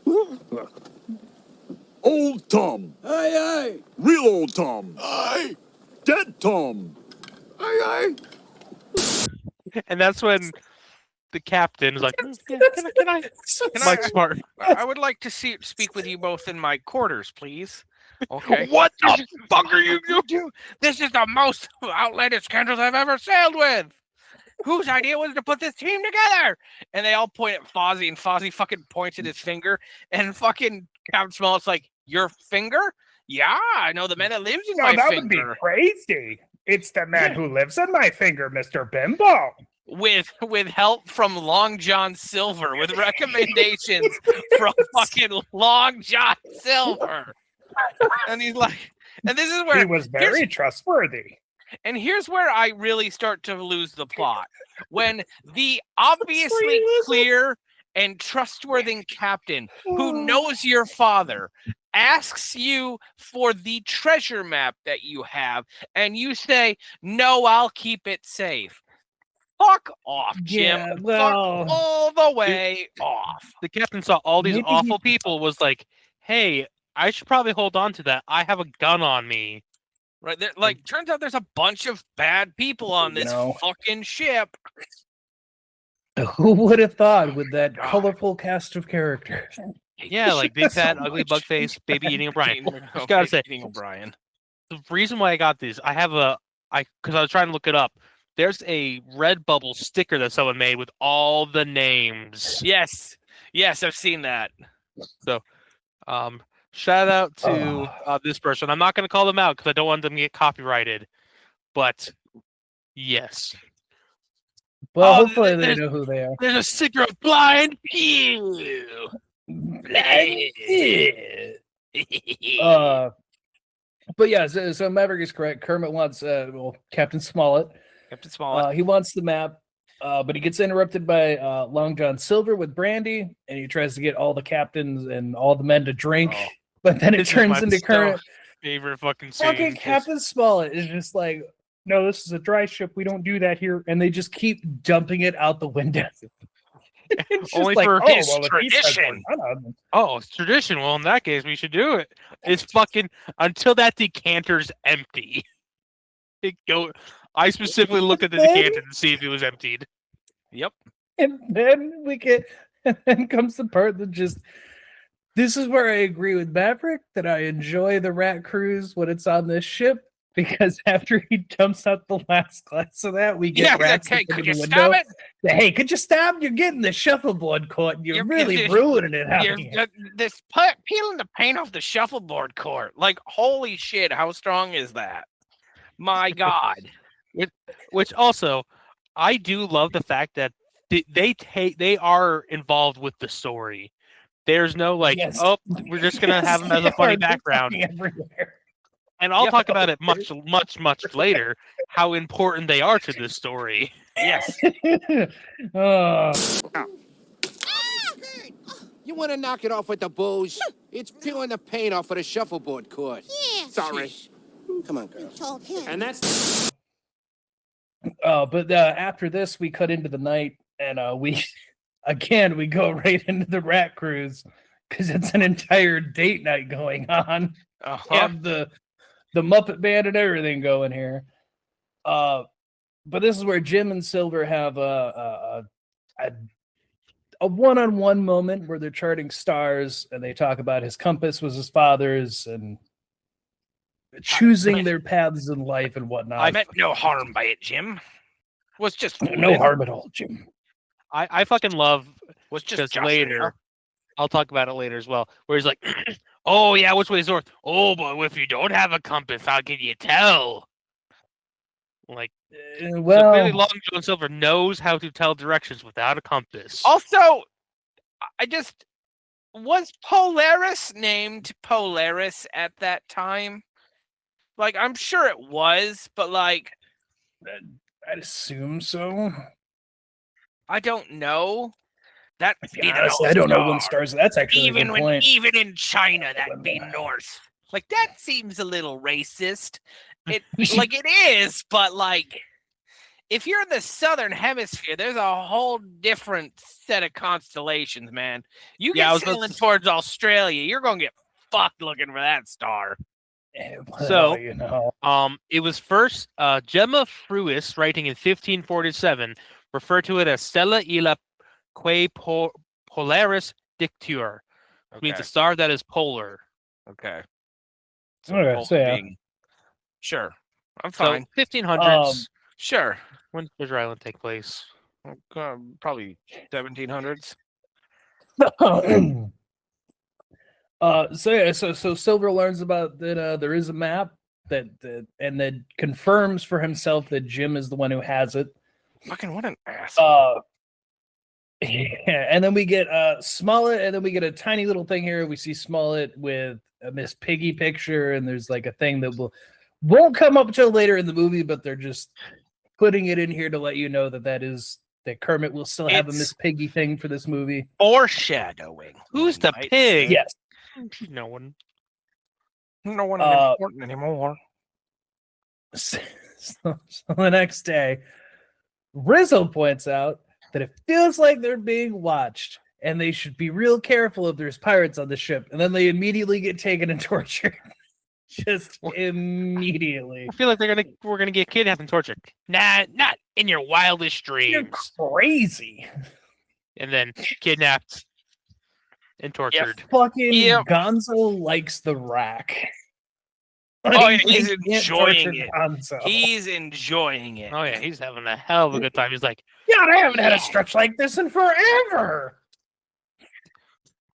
Old Tom. Aye. Real old Tom. Aye. Dead Tom. Aye. And that's when the captain is like, can I Mike Smart. I would like to speak with you both in my quarters, please. Okay. What the fuck are you doing? This is the most outlandish scandals I've ever sailed with. Whose idea was to put this team together? And they all point at Fozzie, and Fozzie fucking points at his finger, and fucking Captain Smollett's like, your finger? Yeah, I know the man that lives in my that finger. would be crazy. It's the man who lives in my finger, Mr. Bimbo. With help from Long John Silver, with recommendations from fucking Long John Silver. And he's like, and this is where He was very trustworthy. And here's where I really start to lose the plot. When the obviously clear and trustworthy captain who knows your father asks you for the treasure map that you have, and you say, no, I'll keep it safe. Fuck off, Jim. Yeah, well, fuck all the way off. The captain saw all these Maybe awful people, was like, hey, I should probably hold on to that. I have a gun on me. Right there, like, turns out there's a bunch of bad people on this fucking ship. Who would have thought with that colorful cast of characters? Yeah, like big fat ugly bug face baby eating O'Brien. Just gotta say, O'Brien. The reason why I got these, I have because I was trying to look it up. There's a Redbubble sticker that someone made with all the names. Yes, I've seen that. So, shout out to this person. I'm not going to call them out because I don't want them to get copyrighted. But yes. Well, hopefully they know who they are. There's a sticker of Blind Pew. But yeah, so Maverick is correct. Kermit wants Captain Smollett. Captain Smollett. He wants the map, but he gets interrupted by Long John Silver with brandy, and he tries to get all the captains and all the men to drink. But then it turns into Kermit. Favorite fucking scene. Fucking Captain Smollett is just like, no, this is a dry ship. We don't do that here. And they just keep dumping it out the window. Only like, for oh, his well, if he says tradition. we're done, Oh, it's tradition. Well, in that case, we should do it. It's fucking until that decanter's empty. I specifically looked at the decanter to see if it was emptied. Yep. And then and then comes the part that just. This is where I agree with Maverick that I enjoy the rat cruise when it's on this ship. Because after he dumps out the last glass of that, we get rats okay, in could the you window. stop it? Hey, could you stop? You're getting the shuffleboard court. And you're really ruining it out here. This peeling the paint off the shuffleboard court. Like, holy shit, how strong is that? My God. Which also, I do love the fact that they are involved with the story. There's no oh, we're just gonna have them as a funny background. And I'll talk about it much later, how important they are to this story. Yes. You want to knock it off with the booze? It's peeling the paint off of the shuffleboard court. Yeah. Sorry. Come on, girl. And that's... But after this, we cut into the night, and we go right into the rat cruise, because it's an entire date night going on. We have the Muppet band and everything going here. But this is where Jim and Silver have a one-on-one moment where they're charting stars, and they talk about his compass was his father's and choosing their paths in life and whatnot. I meant no harm by it, Jim. Was just no harm at all, Jim. I fucking love was just later. I'll talk about it later as well. Where he's like, "Oh yeah, which way is north? Oh, but if you don't have a compass, how can you tell?" Like, so clearly, Long John Silver knows how to tell directions without a compass. Also, was Polaris named Polaris at that time? Like, I'm sure it was, but like, I'd assume so. I don't know. That honestly, I don't know when stars. That's actually even a good point. Even in China, that'd be north. Like, that seems a little racist. It like it is, but like, if you're in the southern hemisphere, there's a whole different set of constellations, man. You get sailing towards Australia, you're gonna get fucked looking for that star. So, it was first Gemma Fruis, writing in 1547, referred to it as Stella Ila Que Polaris Dicture, which means a star that is polar. Okay. Sure, I'm fine. So 1500s. Sure. When does Treasure Island take place? Probably 1700s. So Silver learns about that there is a map that confirms for himself that Jim is the one who has it. Fucking what an asshole. Yeah, and then we get Smollett, and then we get a tiny little thing here. We see Smollett with a Miss Piggy picture, and there's like a thing that won't come up until later in the movie, but they're just putting it in here to let you know that Kermit will still have a Miss Piggy thing for this movie. Foreshadowing. Who's the pig? Yes. No one. No one important anymore. So the next day, Rizzo points out that it feels like they're being watched, and they should be real careful if there's pirates on the ship. And then they immediately get taken and tortured. Just immediately. I feel like we're gonna get kidnapped and tortured. Nah, not in your wildest dreams. You're crazy. And then kidnapped and tortured. Fucking Gonzo likes the rack. Oh, yeah, he's enjoying it. He's enjoying it. Oh yeah, he's having a hell of a good time. He's like, God, I haven't had a stretch like this in forever.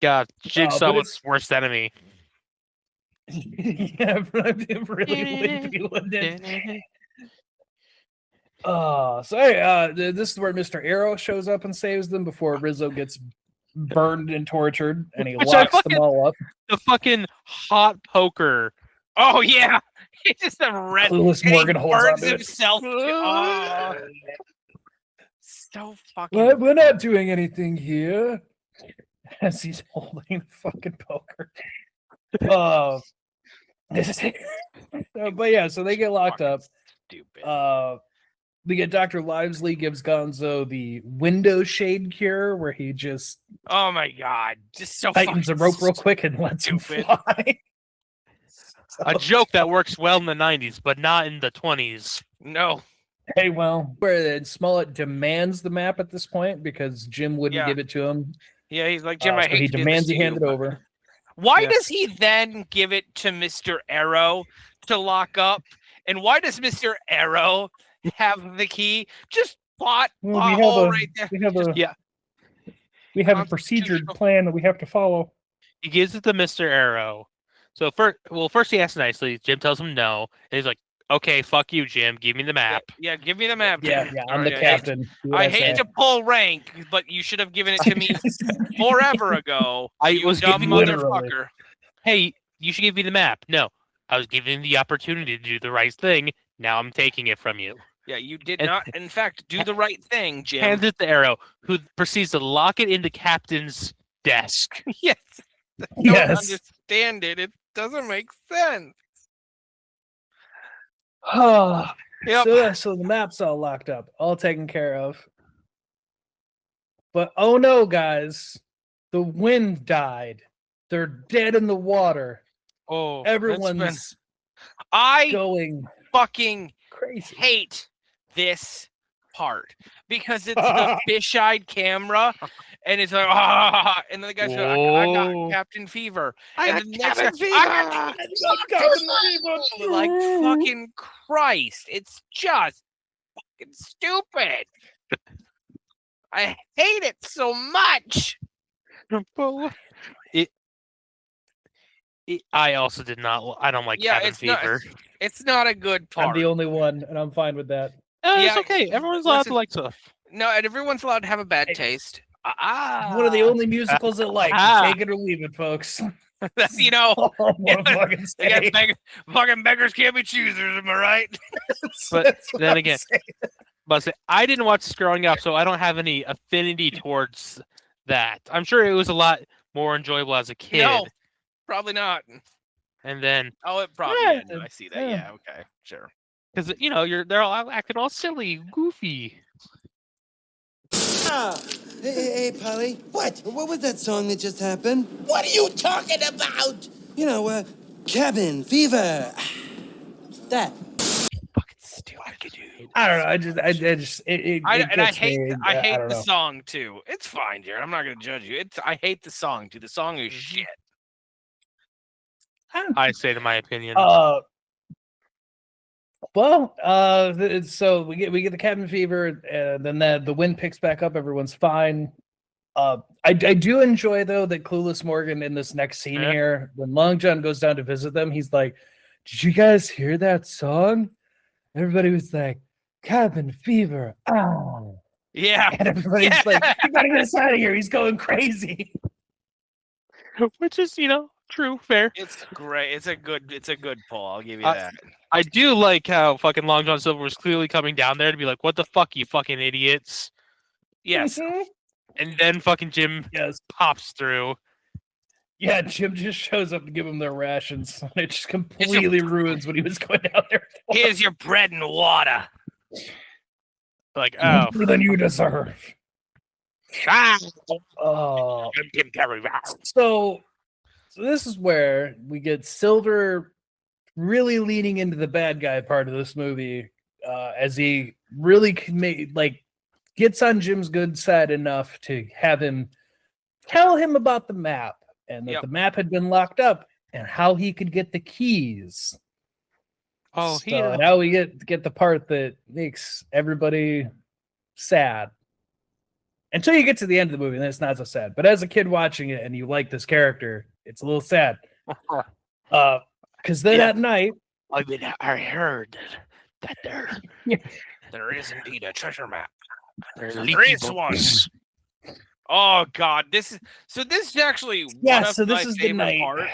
God, Jigsaw was his worst enemy. Yeah, it really would be, wouldn't it? This is where Mr. Arrow shows up and saves them before Rizzo gets burned and tortured, and he locks them all up. The fucking hot poker. Oh yeah, it's just a red. Clueless Morgan holds on to himself. So fucking. We're not doing anything here. As he's holding the fucking poker. But yeah, so they get locked up. Stupid. we get Dr. Livesley gives Gonzo the window shade cure, where he just oh my god, just so tightens a rope real quick and lets him fly. A joke that works well in the 90s, but not in the 20s. No. Hey, well, where Smollett demands the map at this point because Jim wouldn't give it to him. Yeah, he's like, Jim, I so hate he to do demands this he to hand you, it but- over. Why does he then give it to Mr. Arrow to lock up? And why does Mr. Arrow have the key? Just plot Well, a hole right there. We have a procedured plan that we have to follow. He gives it to Mr. Arrow. So first he asks nicely. Jim tells him no, and he's like, "Okay, fuck you, Jim. Give me the map." Yeah, give me the map. Yeah, Jim. I'm the Alright, captain. Do what I I hate say. to pull rank, but you should have given it to me forever ago. I was dumb giving motherfucker. Hey, you should give me the map. No, I was giving you the opportunity to do the right thing. Now I'm taking it from you. Yeah, you did And- not, in fact, do the right thing, Jim. Hands it to Arrow, who proceeds to lock it into Captain's desk. Yes. I don't understand it. It doesn't make sense. Yep. So the map's all locked up, all taken care of. But oh no, guys, the wind died. They're dead in the water. Oh, Everyone's I going fucking crazy. Hate this part because it's the fish-eyed camera, and it's like and then the guy's like, I got Captain Fever, and then the next guy, I got Captain Fever. Like fucking Christ, it's just fucking stupid. I hate it so much. I also did not. I don't like Cabin Fever. It's not a good part. I'm the only one, and I'm fine with that. It's okay. Everyone's allowed to like stuff. No, and everyone's allowed to have a bad taste. One of the only musicals that like. Take it or leave it, folks. You know, fucking they got fucking beggars can't be choosers. Am I right? But then again, I didn't watch this growing up, so I don't have any affinity towards that. I'm sure it was a lot more enjoyable as a kid. No, probably not. And then it probably. Yeah, Yeah, no, I see that. Yeah, okay, sure. because they're all acting all silly, goofy. Hey, Polly. What was that song that just happened? What are you talking about? You know, cabin fever. That. I don't know. I just it I gets hate me. I hate don't the know. song too. It's fine, Jared. I'm not gonna judge you. I hate the song too. The song is shit. I say to my opinion. So we get the cabin fever, and then the wind picks back up. Everyone's fine. I do enjoy though that Clueless Morgan in this next scene here, when Long John goes down to visit them, he's like, "Did you guys hear that song?" Everybody was like, "Cabin fever." Oh, yeah. And everybody's like, "You gotta get us out of here. He's going crazy." Which is, true, fair. It's great. It's a good pull. I'll give you that. I do like how fucking Long John Silver was clearly coming down there to be like, "What the fuck, you fucking idiots!" Yes. And then fucking Jim pops through. Yeah, Jim just shows up to give them their rations. It just completely ruins what he was going down there for. Here's your bread and water. Like, More than you deserve. Oh, Jim Carrey. So this is where we get Silver really leaning into the bad guy part of this movie, as he really gets on Jim's good side enough to have him tell him about the map and that the map had been locked up and how he could get the keys. Oh, so now we get the part that makes everybody sad. Until you get to the end of the movie, then it's not so sad. But as a kid watching it and you like this character, it's a little sad. Because then at night, I heard that there is indeed a treasure map. There is one. Oh God, this is actually one of my favorite parts.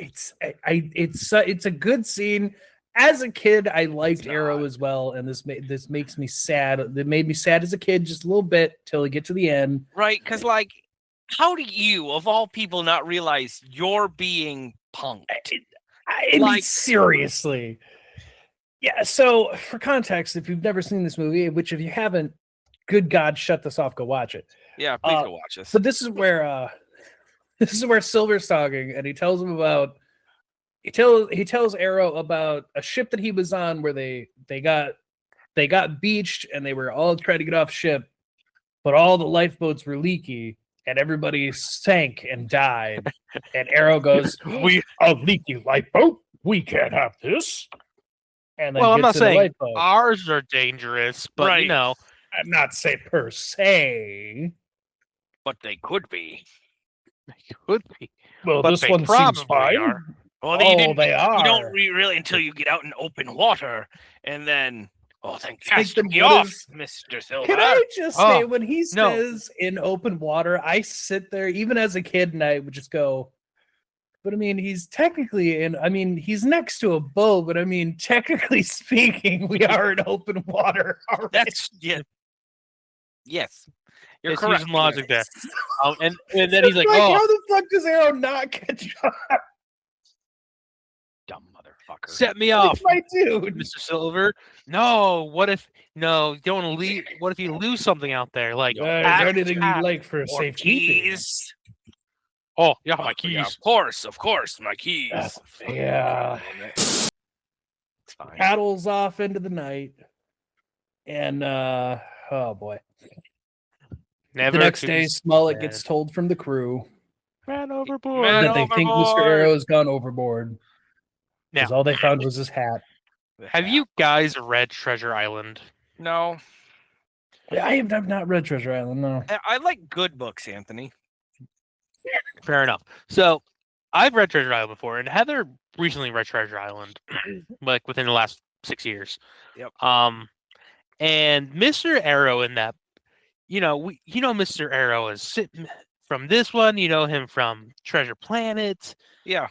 It's a good scene. As a kid, I liked Arrow as well, and this makes me sad. It made me sad as a kid just a little bit till we get to the end. Right, because how do you, of all people, not realize you're being punked? I mean, seriously. Yeah, so for context, if you've never seen this movie, which if you haven't, good God, shut this off, go watch it. Yeah, please go watch this. But this is where Silver's talking, and he tells him about he tells Arrow about a ship that he was on where they got beached and they were all trying to get off ship, but all the lifeboats were leaky and everybody sank and died. And Arrow goes, We A leaky lifeboat? We can't have this. and then well, I'm gets not in the saying lifeboat. ours are dangerous, but Right. you know, I'm not say per se. But they could be. could be. Well, But this they one seems probably fine. are. Well, Oh, they are. You don't really until you get out in open water, and then thank like cast the me off, waters- Mr. Silver. Can I just say, Oh, when he no. says in open water, I sit there, even as a kid, and I would just go, but I mean, he's technically he's next to a boat, but I mean, technically speaking, we are in open water. already. That's yes. You're It's correct. using logic there. And then he's like, how "Oh, the fuck does Arrow not catch up? Dumb motherfucker. set me off, My dude. Mr. Silver." No, what if? No, you don't want to leave. What if you lose something out there? Like, Is there anything you'd like for Or safekeeping? keys. oh yeah, my Yeah, keys. of course, my keys. Yeah. It's fine. Paddles off into the night. And oh boy. Never The next to day, be Smollett said. gets told from the crew Ran overboard. Man that they think Mr. overboard. Arrow has gone overboard. Because Now, all they found was his hat. have you guys read Treasure Island? No. I've not read Treasure Island, no. I like good books, Anthony. Fair enough. So, I've read Treasure Island before, and Heather recently read Treasure Island, like within the last 6 years. Yep. And Mr. Arrow in that, Mr. Arrow is from this one. You know him from Treasure Planet. Yeah.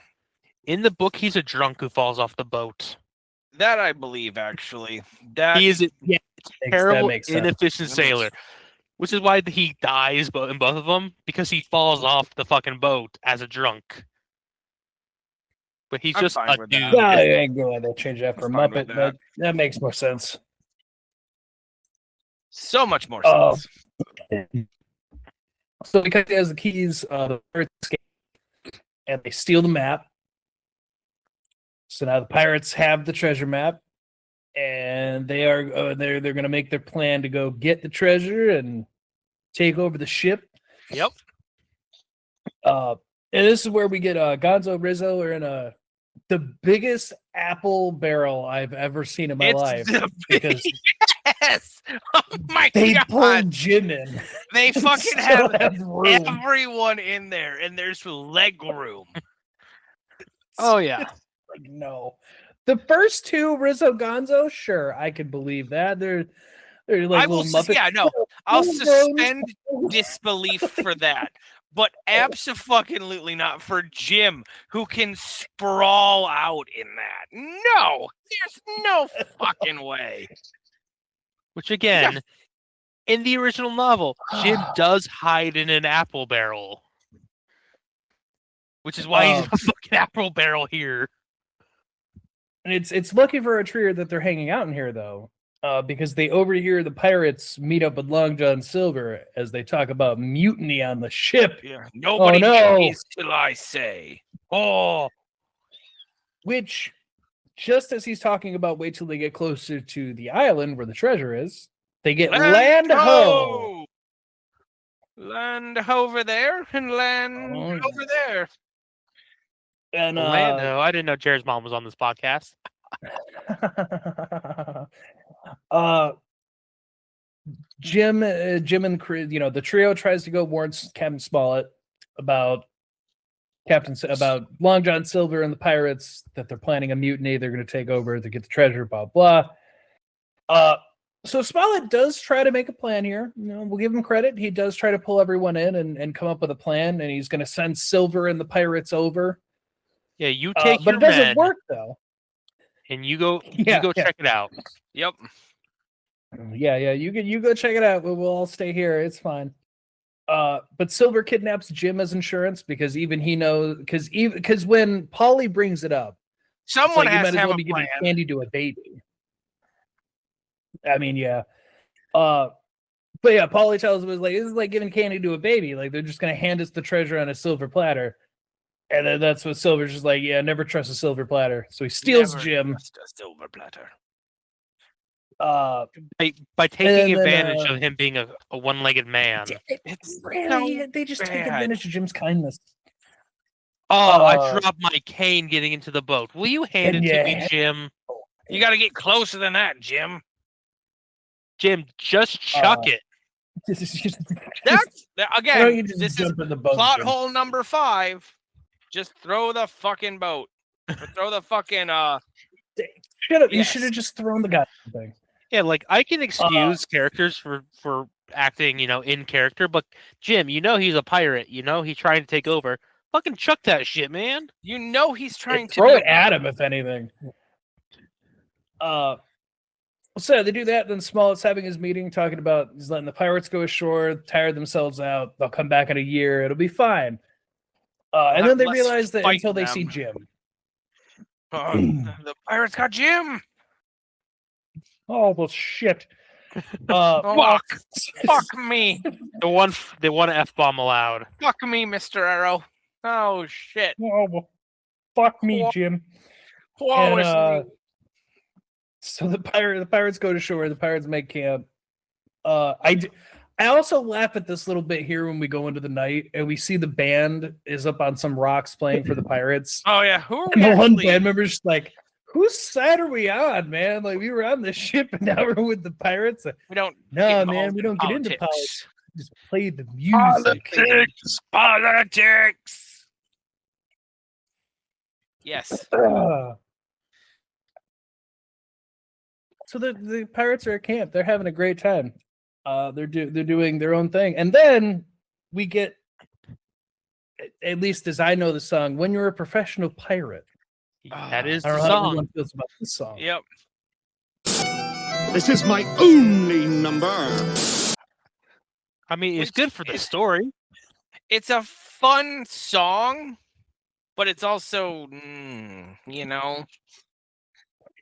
In the book, he's a drunk who falls off the boat. That I believe, actually. That He is a that terrible, makes sense. inefficient sailor, which is why he dies in both of them, because he falls off the fucking boat as a drunk. But he's I'm just fine a with dude. that. Yeah, I ain't going to change that for I'm fine with Muppet, but that makes more sense. so much more Oh. sense. So because he has the keys, the pirates escape, and they steal the map. So now the pirates have the treasure map, and they are they're going to make their plan to go get the treasure and take over the ship. Yep. And this is where we get Gonzo Rizzo are in the biggest apple barrel I've ever seen in my life, because Yes. Oh my they god. pulled Jim in. They and fucking still have room. everyone in there, and there's leg room. Oh yeah. Like, no. The first two, Rizzo Gonzo, sure, I could believe that. They're like I will. little Muppets. Yeah, no. I'll Little suspend disbelief for that, but absolutely not for Jim, who can sprawl out in that. No, there's no fucking way. Which again, in the original novel, Jim does hide in an apple barrel. Which is why he's in a fucking apple barrel here. And it's lucky for a trio that they're hanging out in here, though, because they overhear the pirates meet up with Long John Silver as they talk about mutiny on the ship. Yeah, nobody pays till I say. Oh, which, just as he's talking about, wait till they get closer to the island where the treasure is, they get land ho. Land over there and land over there. And Orlando. I didn't know Jared's mom was on this podcast. Jim and the crew, the trio tries to go warn Captain Smollett about Long John Silver and the pirates, that they're planning a mutiny. They're going to take over to get the treasure, blah blah. So Smollett does try to make a plan here. We'll give him credit. He does try to pull everyone in and come up with a plan, and he's going to send Silver and the pirates over. Yeah, you take but your it doesn't men, work though. and you go Yeah. check it out. Yep. Yeah. You go check it out. We'll all stay here. It's fine. But Silver kidnaps Jim as insurance, because even he knows, because when Polly brings it up, Someone it's like, has you might to as have well a be giving plan. candy to a baby. I mean, yeah. But yeah, Paulie tells him, like, this is like giving candy to a baby. Like, they're just going to hand us the treasure on a silver platter. And then that's what Silver's just like, yeah, never trust a silver platter. So he steals Jim. Trust a silver platter. By taking advantage of him being a one-legged man. It's really, they just take advantage of Jim's kindness. Oh, I dropped my cane getting into the boat. Will you hand it to me, Jim? You got to get closer than that, Jim. Jim, just chuck it. That's again. This This is is plot hole number 5. Just throw the fucking boat. Or throw the fucking Shut up! You should have just thrown the goddamn thing. Yeah, like I can excuse characters for acting, in character, but Jim, he's a pirate. He's trying to take over. Fucking chuck that shit, man. He's trying to throw it at him, if anything. So they do that. Then Smollett's having his meeting, talking about he's letting the pirates go ashore, tire themselves out. They'll come back in a year. It'll be fine. And then they realize that until they see Jim. The pirates got Jim. Oh well, shit. Fuck me. The one F-bomb allowed. Fuck me, Mr. Arrow. Oh shit. Oh well, fuck me, Jim. And, so the pirates go to shore. The pirates make camp. I also laugh at this little bit here when we go into the night and we see the band is up on some rocks playing for the pirates. Oh yeah, who are and we the one actually... band member's like, whose side are we on, man? Like, we were on the ship and now we're with the pirates. We don't. No, man, we don't get into politics. We just play the music. Politics. Yes. So the pirates are at camp. They're having a great time. They're doing their own thing, and then we get, at least as I know the song, "When You're a Professional Pirate." That is I don't the know how song. everyone feels about this song. Yep. This is my only number. I mean, it's good for the story. It's a fun song, but it's also,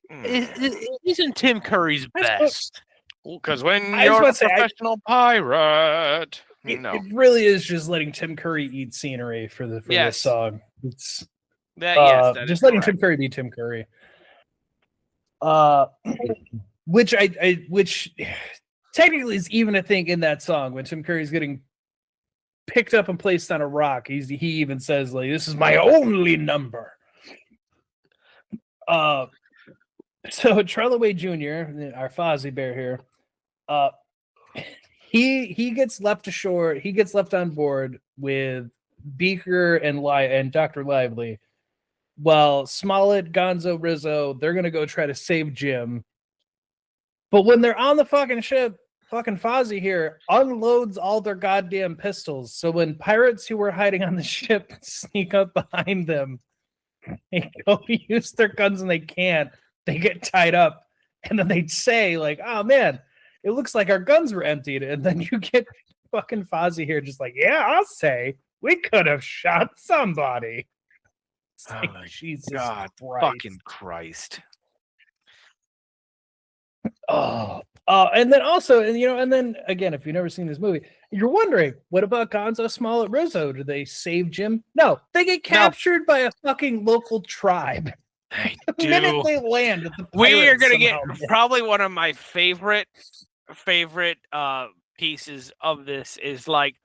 It isn't Tim Curry's best. Because when you're a professional pirate, it really is just letting Tim Curry eat scenery for this song. It's that just letting Tim Curry be Tim Curry. Which technically is even a thing in that song when Tim Curry's getting picked up and placed on a rock. He even says, like, "This is my only number." So Trellaway Jr., our Fozzie Bear here, he gets left ashore. He gets left on board with Beaker and Dr. Lively. While Smollett, Gonzo, Rizzo, they're gonna go try to save Jim. But when they're on the fucking ship, fucking Fozzie here unloads all their goddamn pistols. So when pirates who were hiding on the ship sneak up behind them, they go use their guns and they can't. They get tied up, and then they'd say, like, "Oh man, it looks like our guns were emptied." And then you get fucking Fozzie here, just like, "Yeah, I'll say we could have shot somebody." It's like, Jesus God, Christ. fucking Christ. And then also, and then again, if you've never seen this movie, you're wondering, what about Gonzo, Smollett, Rizzo? Do they save Jim? No, they get captured by a fucking local tribe. The minute they land, we are gonna get probably one of my favorite pieces of this is like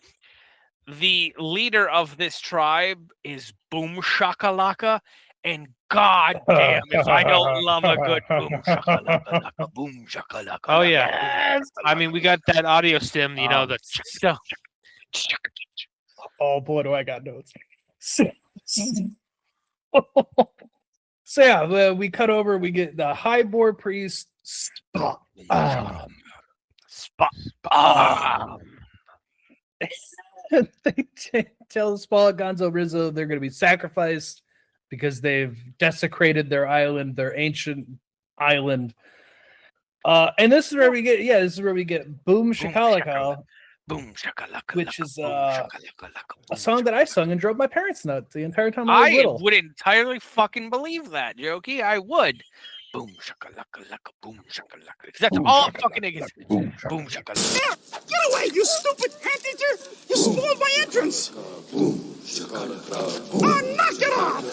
the leader of this tribe is Boom Shakalaka, and god damn if I don't love a good Boom Shakalaka, Boom Shakalaka. Oh yeah, yes. I mean, we got that audio stem, the so. Oh boy, do I got notes. So yeah, we cut over. We get the highboard priest. They tell Smollett, Gonzo, Rizzo they're going to be sacrificed because they've desecrated their island, their ancient island. And this is where we get Boom Shakalaka. Boom shakalaka, which is a song that I sung and drove my parents nuts the entire time I was little. Would entirely fucking believe that, Jokey. I would. Boom shakalaka laka boom shakalaka. That's all fucking niggas. Boom shakalaka. Get away, you stupid anteater! You spoiled my entrance! Oh, knock it off!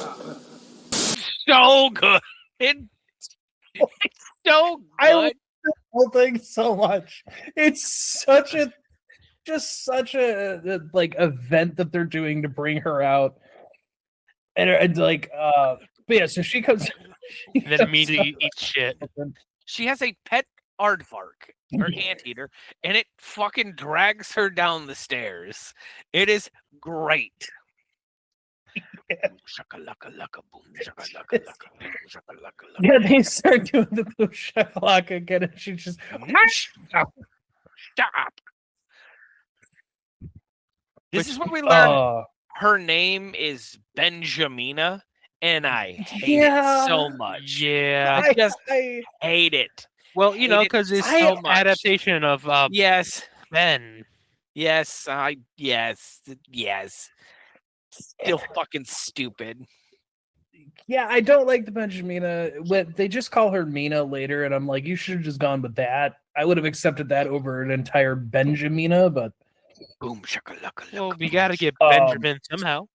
So good. It's so I love good. the whole thing so much. It's such a like event that they're doing to bring her out, and like but yeah, so she comes And then immediately eats shit. She has a pet aardvark or anteater, and it fucking drags her down the stairs. It is great. Boom shakalaka laka boom shakalaka laka boom shakalaka laka. Yeah, they start doing the boom shakalaka again, and she just Stop. This is what we learned. Her name is Benjamina, and I hate it so much. Yeah. I just hate it. Well, you know, because it's so an much. adaptation of Yes. Ben. Yes. Yes. Still fucking stupid. Yeah, I don't like the Benjamina. When they just call her Mina later, and I'm like, you should have just gone with that. I would have accepted that over an entire Benjamina, but boom shakalaka. Well, we got to get Benjamin somehow.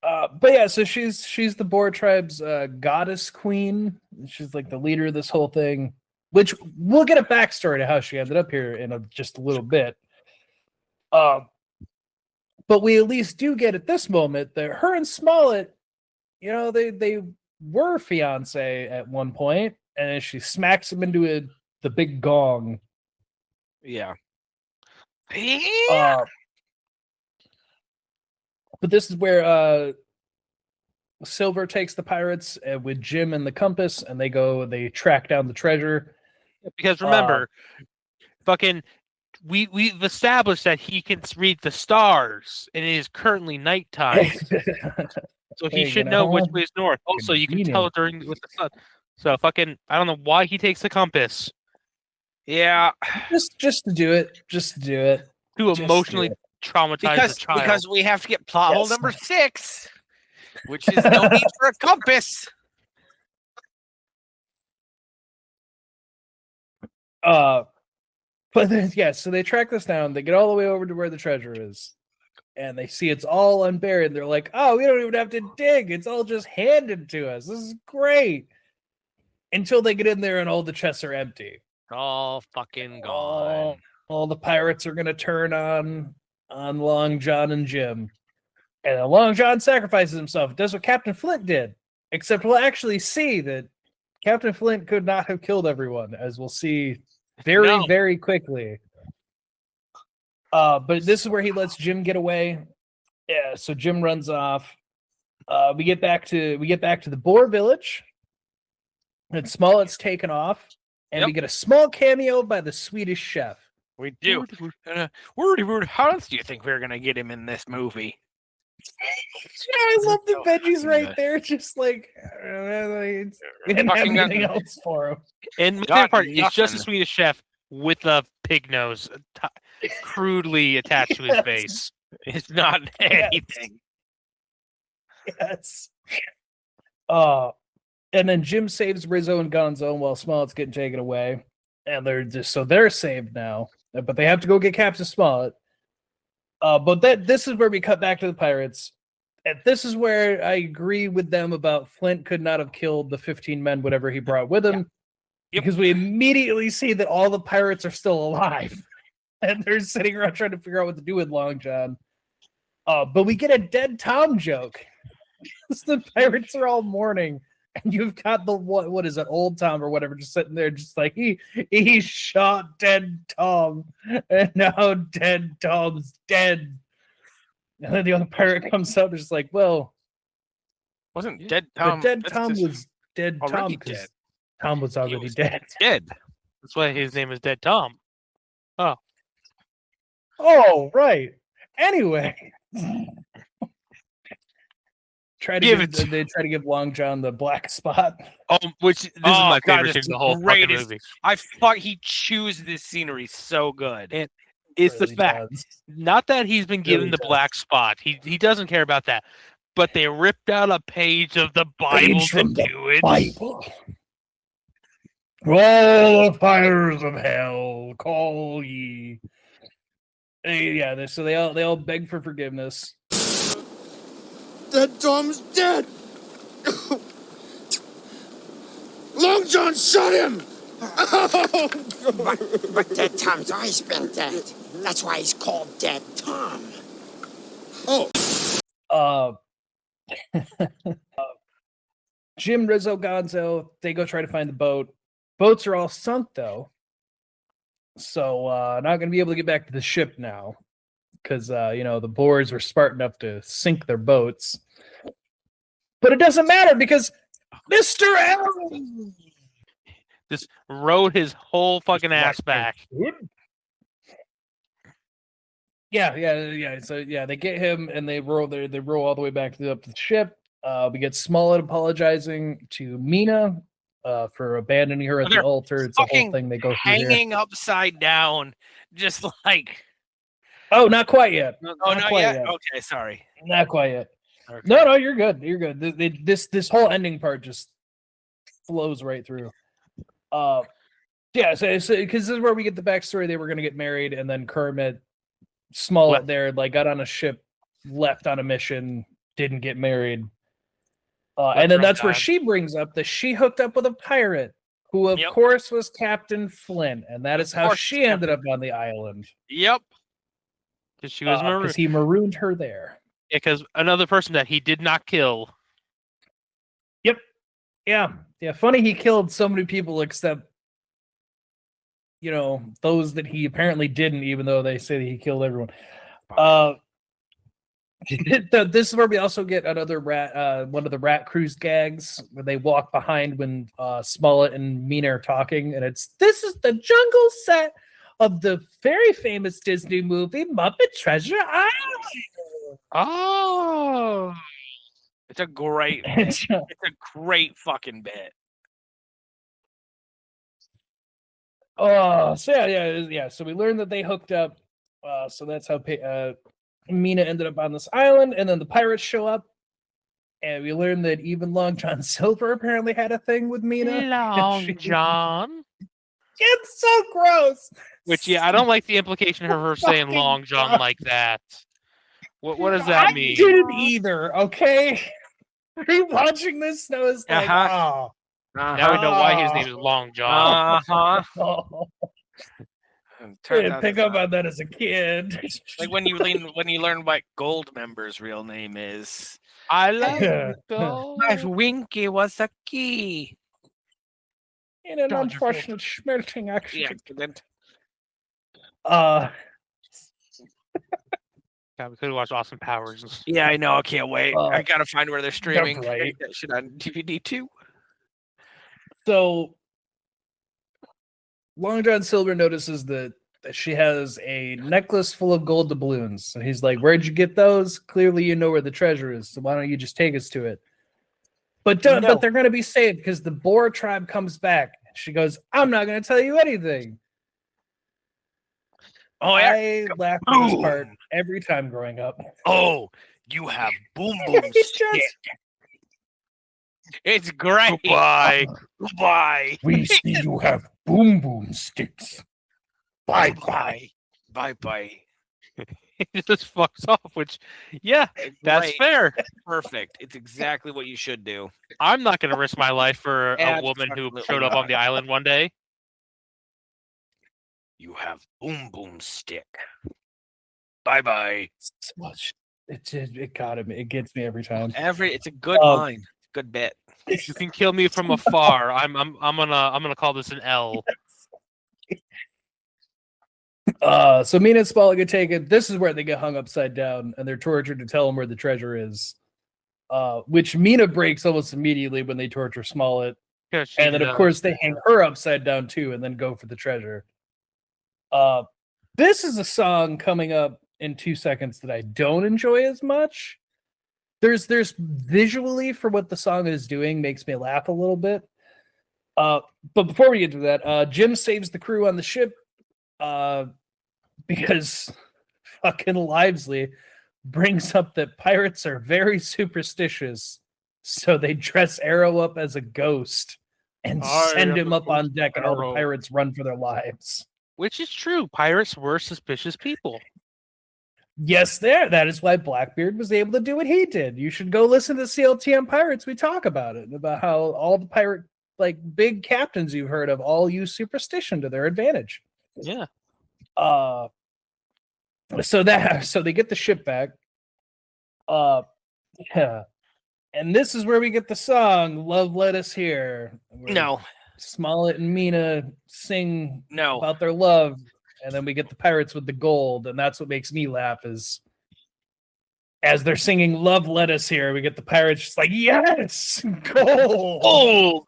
But yeah, so she's the Boar tribe's goddess queen. She's like the leader of this whole thing, which we'll get a backstory to how she ended up here in just a little bit. But we at least do get at this moment that her and Smollett, you know, they were fiance at one point, and then she smacks him into the big gong. Yeah. But this is where Silver takes the pirates with Jim and the compass, and they track down the treasure. Because remember, fucking, we've established that he can read the stars, and it is currently nighttime. So he should know which way is north. Also, you can tell with the sun. So fucking, I don't know why he takes the compass. Yeah. Just to do it. To emotionally traumatize the child. Because we have to get plot hole number 6, which is no need for a compass. But then, yeah, so they track this down. They get all the way over to where the treasure is, and they see it's all unburied. They're like, "Oh, we don't even have to dig. It's all just handed to us. This is great." Until they get in there and all the chests are empty. All fucking gone. All the pirates are gonna turn on Long John and Jim, and then Long John sacrifices himself. Does what Captain Flint did, except we'll actually see that Captain Flint could not have killed everyone, as we'll see very quickly. But this is where he lets Jim get away. Yeah, so Jim runs off. We get back to the Boar village, and Smollett's taken off, and we get a small cameo by the Swedish chef. We do. How else do you think we're gonna get him in this movie? Yeah, I love the veggies right there. Just like we didn't have anything else for him. And my favorite part is just a Swedish chef with a pig nose crudely attached to his face. It's not anything. Yes. And then Jim saves Rizzo and Gonzo while Smollett's getting taken away, and they're saved now. But they have to go get Captain Smollett. But this is where we cut back to the pirates. And this is where I agree with them about Flint could not have killed the 15 men, whatever he brought with him. Yeah. Because we immediately see that all the pirates are still alive. And they're sitting around trying to figure out what to do with Long John. But we get a dead Tom joke. The pirates are all mourning. And you've got the what is it, Old Tom or whatever, just sitting there, just like he shot dead Tom, and now dead Tom's dead. And then the other pirate comes out, and just like, well, wasn't dead Tom? Dead Tom was dead Tom because Tom was already dead. Dead. That's why his name is Dead Tom. Oh, right. Anyway. They try to give Long John the black spot. Which this is my favorite scene in the whole fucking movie. I thought he chose this scenery so good. And it's the fact, not that he's been given the black spot. He doesn't care about that. but they ripped out a page of the Bible to do it. Bible. Well, the fires of hell call ye. Yeah, so they all beg for forgiveness. That Tom's dead. Long John shot him. But Dead Tom's always been dead. That's why he's called Dead Tom. Oh. Jim, Rizzo, Gonzo, they go try to find the boat. Boats are all sunk, though. So, not going to be able to get back to the ship now. Because, the boars were smart enough to sink their boats. But it doesn't matter because Mr. Allen just rode his whole fucking ass back. Yeah. So they get him and they roll all the way back up to the ship. We get Smollett apologizing to Mina for abandoning her at the altar. It's a whole thing they go through hanging upside down, just like. Oh, not quite yet. Not quite yet. Okay, sorry. Not quite yet. Okay. No, you're good. You're good. This whole ending part just flows right through. So because this is where we get the backstory. They were going to get married, and then Kermit Smollett there got on a ship, left on a mission, didn't get married. And then that's where she brings up that she hooked up with a pirate, who of course was Captain Flint, and that is how she ended up on the island. Yep. Because she was marooned. Because he marooned her there. Because another person that he did not kill. Yep. Yeah. Funny he killed so many people except, those that he apparently didn't, even though they say that he killed everyone. This is where we also get another one of the Rat Crew's gags where they walk behind when Smollett and Mina are talking, and this is the jungle set of the very famous Disney movie Muppet Treasure Island. Oh, it's a great bit. It's a great fucking bit. Oh, so yeah. So we learned that they hooked up. So that's how Mina ended up on this island, and then the pirates show up, and we learned that even Long John Silver apparently had a thing with Mina. Long John. It's so gross. Which, I don't like the implication of her saying Long John like that. What does that mean? I didn't either, okay? Rewatching this, I was like, Now we know why his name is Long John. Didn't pick up on that as a kid. Like when you learn what Gold Member's real name is. I love Gold. My Winky was a key. In an unfortunate smelting accident. God, we could have watched Austin Powers. Yeah, I know. I can't wait. I gotta find where they're streaming. That shit on DVD too. So, Long John Silver notices that she has a necklace full of gold doubloons. And he's like, "Where'd you get those? Clearly, you know where the treasure is. So why don't you just take us to it?" But they're going to be saved because the Boer tribe comes back. She goes, "I'm not going to tell you anything." Oh, I laughed at this part every time growing up. Oh, you have boom boom stick. It's great. Goodbye. We see you have boom boom sticks. Bye. He just fucks off, which, that's fair. Perfect. It's exactly what you should do. I'm not going to risk my life for a woman who showed up on the island one day. You have boom boom stick. Bye. It got him. It gets me every time. It's a good line. Good bit. You can kill me from afar. I'm gonna call this an L. So Mina and Smollett get taken. This is where they get hung upside down, and they're tortured to tell them where the treasure is. Which Mina breaks almost immediately when they torture Smollett, and then of course they hang her upside down too, and then go for the treasure. This is a song coming up in 2 seconds that I don't enjoy as much. There's visually for what the song is doing makes me laugh a little bit. But before we get to that, Jim saves the crew on the ship because fucking Livesley brings up that pirates are very superstitious, so they dress Arrow up as a ghost and send him up on deck, and all the pirates run for their lives. Which is true. Pirates were suspicious people. Yes, that is why Blackbeard was able to do what he did. You should go listen to CLT on Pirates. We talk about it, about how all the pirate, like, big captains you've heard of all use superstition to their advantage. Yeah. So they get the ship back. Yeah. And this is where we get the song "Love Let Us Here." No. Smollett and Mina sing No. about their love, and then we get the pirates with the gold, and that's what makes me laugh is as they're singing "Love Let Us Here," we get the pirates just like, yes, gold. Gold.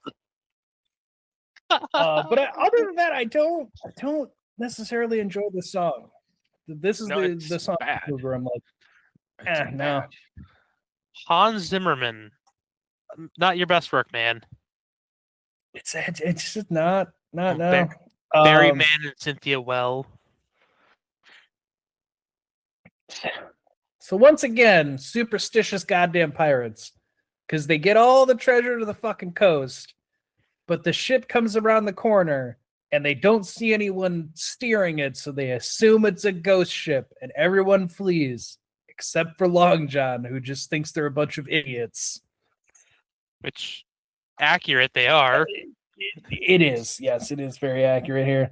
But other than that, I don't necessarily enjoy the song. This is the song where I'm like, no. Hans Zimmerman, not your best work, man. It's just not no. Barry Mann and Cynthia Well. So once again, superstitious goddamn pirates, because they get all the treasure to the fucking coast, but the ship comes around the corner and they don't see anyone steering it, so they assume it's a ghost ship, and everyone flees except for Long John, who just thinks they're a bunch of idiots. Which, accurate they are. It is. Yes, it is very accurate here.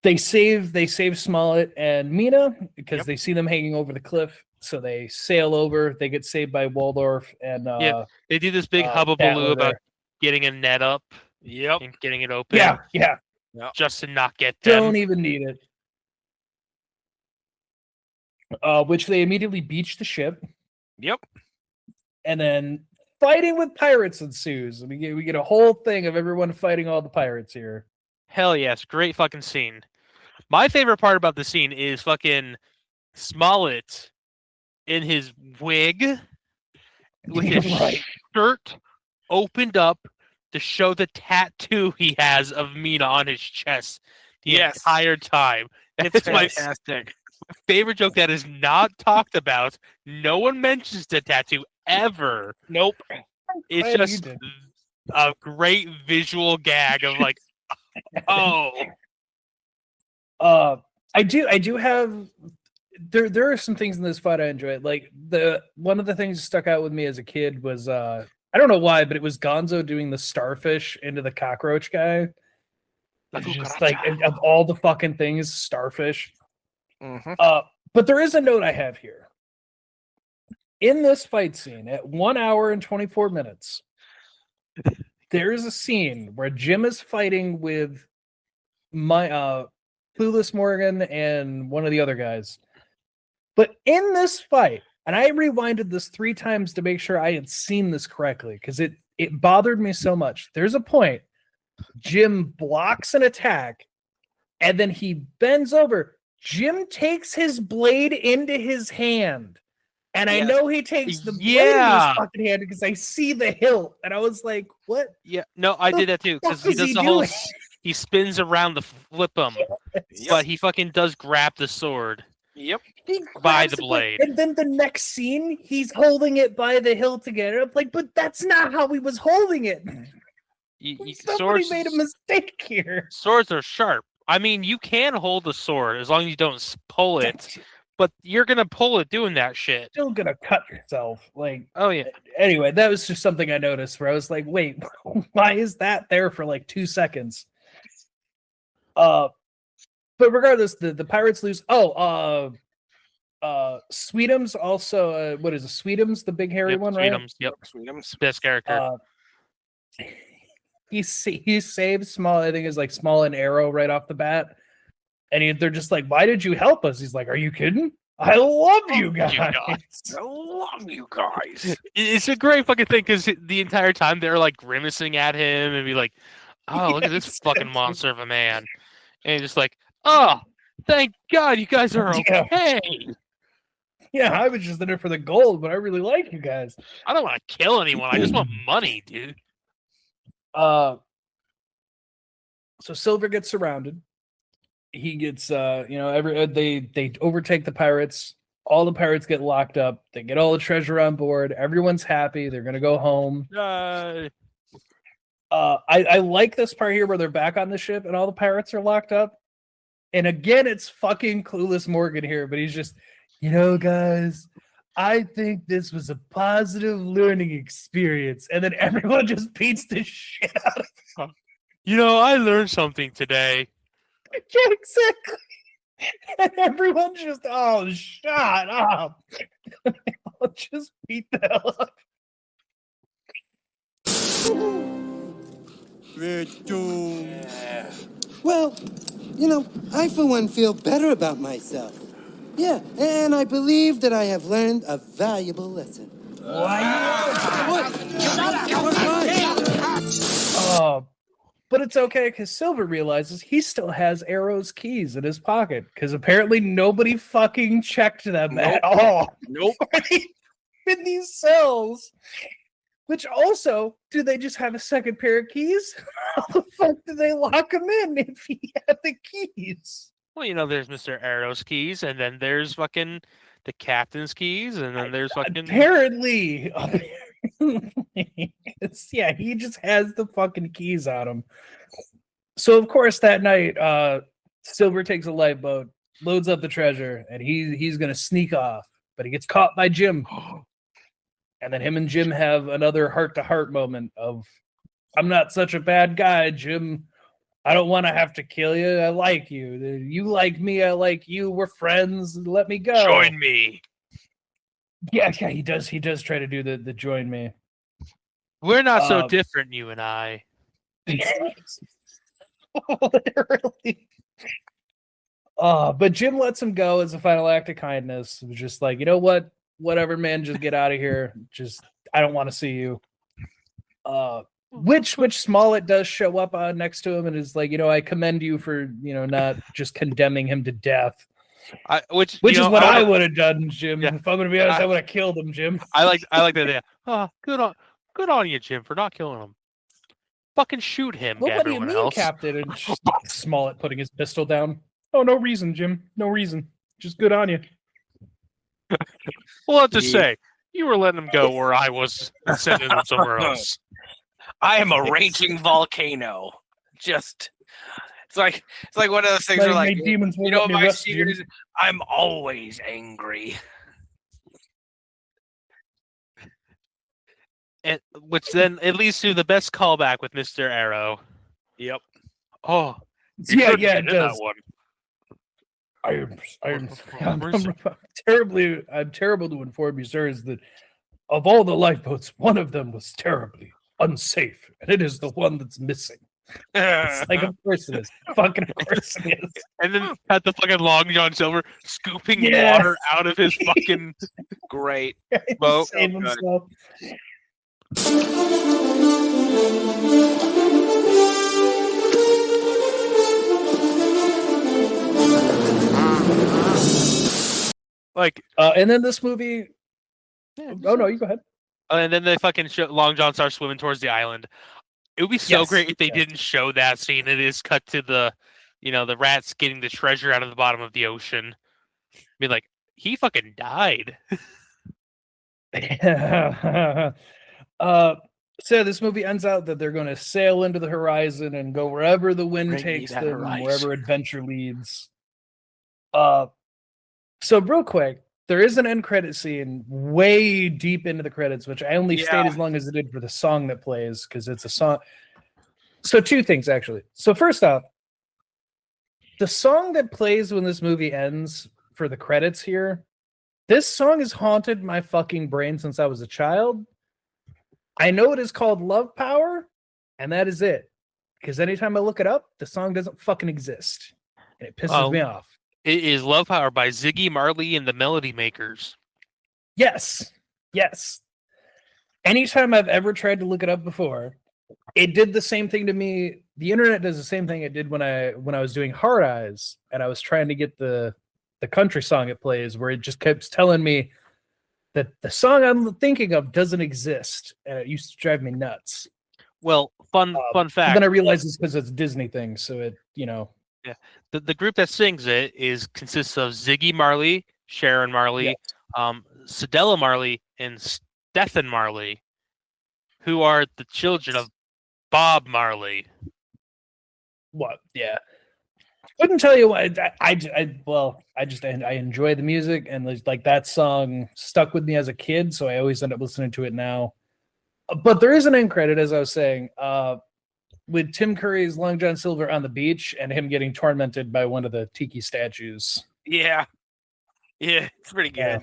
They save Smollett and Mina because they see them hanging over the cliff. So they sail over. They get saved by Waldorf and they do this big hubbubaloo about getting a net up. Yep. And getting it open. Yeah. Just to not get them. Don't even need it. Which they immediately beach the ship. Yep. And then fighting with pirates ensues. We get a whole thing of everyone fighting all the pirates here. Hell yes, great fucking scene. My favorite part about the scene is fucking Smollett in his wig with his shirt opened up to show the tattoo he has of Mina on his chest the entire time. It's fantastic. My favorite joke that is not talked about. No one mentions the tattoo ever. Nope. It's just a great visual gag of like, oh. I do have there are some things in this fight I enjoy. Like one of the things that stuck out with me as a kid was I don't know why, but it was Gonzo doing the starfish into the cockroach guy. It's just like of all the fucking things, starfish. Mm-hmm. But there is a note I have here. In this fight scene, at 1 hour and 24 minutes, there is a scene where Jim is fighting with my Clueless Morgan and one of the other guys. But in this fight, and I rewinded this 3 times to make sure I had seen this correctly, because it bothered me so much. There's a point, Jim blocks an attack, and then he bends over. Jim takes his blade into his hand. And I know he takes the blade in his fucking hand because I see the hilt. And I was like, what? Yeah, no, I did that too. Because he does the whole... He spins around to flip him. But he fucking does grab the sword. Yep. By the blade. And then the next scene, he's holding it by the hilt again. I'm like, but that's not how he was holding it. Somebody made a mistake here. Swords are sharp. I mean, you can hold the sword as long as you don't pull it, but you're gonna pull it doing that shit. Still gonna cut yourself. Like, oh yeah. Anyway, that was just something I noticed where I was like, wait, why is that there for like 2 seconds? But regardless, the pirates lose. Sweetums also. What is it? Sweetums, the big hairy one, right? Sweetums, yep. Sweetums, best character. He saves Small. I think is like Small and Arrow right off the bat, and they're just like, "Why did you help us?" He's like, "Are you kidding? I love you guys. I love you guys." It's a great fucking thing because the entire time they're like grimacing at him and be like, "Oh, look at this fucking monster of a man," and he's just like, "Oh, thank God you guys are okay." Yeah, I was just in it for the gold, but I really like you guys. I don't want to kill anyone. I just want money, dude. So Silver gets surrounded. He gets they overtake the pirates. All the pirates get locked up. They get all the treasure on board. Everyone's happy. They're gonna go home. Yay. I like this part here where they're back on the ship and all the pirates are locked up. And again, it's fucking Clueless Morgan here, but he's just, guys, I think this was a positive learning experience. And then everyone just beats the shit out of him. I learned something today. Yeah, exactly. And everyone's just, oh, shut up. I'll just beat the hell up. We're doomed. Well, I for one feel better about myself. Yeah, and I believe that I have learned a valuable lesson. But it's okay because Silver realizes he still has Arrow's keys in his pocket because apparently nobody fucking checked them at all. Nope. In these cells. Which also, do they just have a second pair of keys? How the fuck did they lock him in if he had the keys? Well, there's Mr. Arrow's keys, and then there's fucking the captain's keys, and then there's fucking... Apparently. Yeah, he just has the fucking keys on him. So, of course, that night, Silver takes a lifeboat, loads up the treasure, and he's going to sneak off. But he gets caught by Jim. And then him and Jim have another heart-to-heart moment of, I'm not such a bad guy, Jim. I don't want to have to kill you. I like you. You like me. I like you. We're friends. Let me go. Join me. Yeah, he does. He does try to do the join me. We're not so different, you and I. Literally. But Jim lets him go as a final act of kindness. It was just like, you know what? Whatever, man, just get out of here. I don't want to see you. Which Smollett does show up next to him and is like, I commend you for, not just condemning him to death. Which is what I would have done, Jim. Yeah. If I'm going to be honest, I would have killed him, Jim. I like that idea. Oh, good on you, Jim, for not killing him. Fucking shoot him. Well, what do you mean, else. Captain? And Smollett putting his pistol down. Oh, no reason, Jim. No reason. Just good on you. Well, I'll just say, you were letting him go where I was sending him somewhere else. I am a raging volcano. It's like one of those things where like, demons my secret is I'm always angry. And which then it leads to the best callback with Mr. Arrow. Yep. Oh, yeah, it does. That one. I'm terrible to inform you, sir, is that of all the lifeboats, one of them was terribly unsafe, and it is the one that's missing. It's like, of course it is. Fucking of course it is. And then had the fucking Long John Silver scooping water out of his fucking great boat. Save himself. And then this movie. Oh no, you go ahead. And then they fucking Long John starts swimming towards the island. It would be so great if they didn't show that scene. It is cut to the rats getting the treasure out of the bottom of the ocean. Be like, he fucking died. So this movie ends out that they're going to sail into the horizon and go wherever the wind takes them, wherever adventure leads. So real quick, there is an end credit scene way deep into the credits, which I only stayed as long as it did for the song that plays, because it's a song. So two things, actually. So first off, the song that plays when this movie ends for the credits here, this song has haunted my fucking brain since I was a child. I know it is called Love Power, and that is it. Because anytime I look it up, the song doesn't fucking exist. And it pisses me off. It is Love Power by Ziggy Marley and the Melody Makers. Yes. Anytime I've ever tried to look it up before, it did the same thing to me. The internet does the same thing it did when I was doing Hard Eyes, and I was trying to get the country song it plays, where it just keeps telling me that the song I'm thinking of doesn't exist, and it used to drive me nuts. Well, fun fact. Then I realized it's because it's a Disney thing, so it, Yeah, the group that sings it consists of Ziggy Marley, Sharon Marley, Cedella Marley, and Stephen Marley, who are the children of Bob Marley. What? Yeah. Couldn't tell you what. I enjoy the music, and like that song stuck with me as a kid, so I always end up listening to it now. But there is an end credit, as I was saying, with Tim Curry's Long John Silver on the beach and him getting tormented by one of the tiki statues. Yeah, it's pretty good.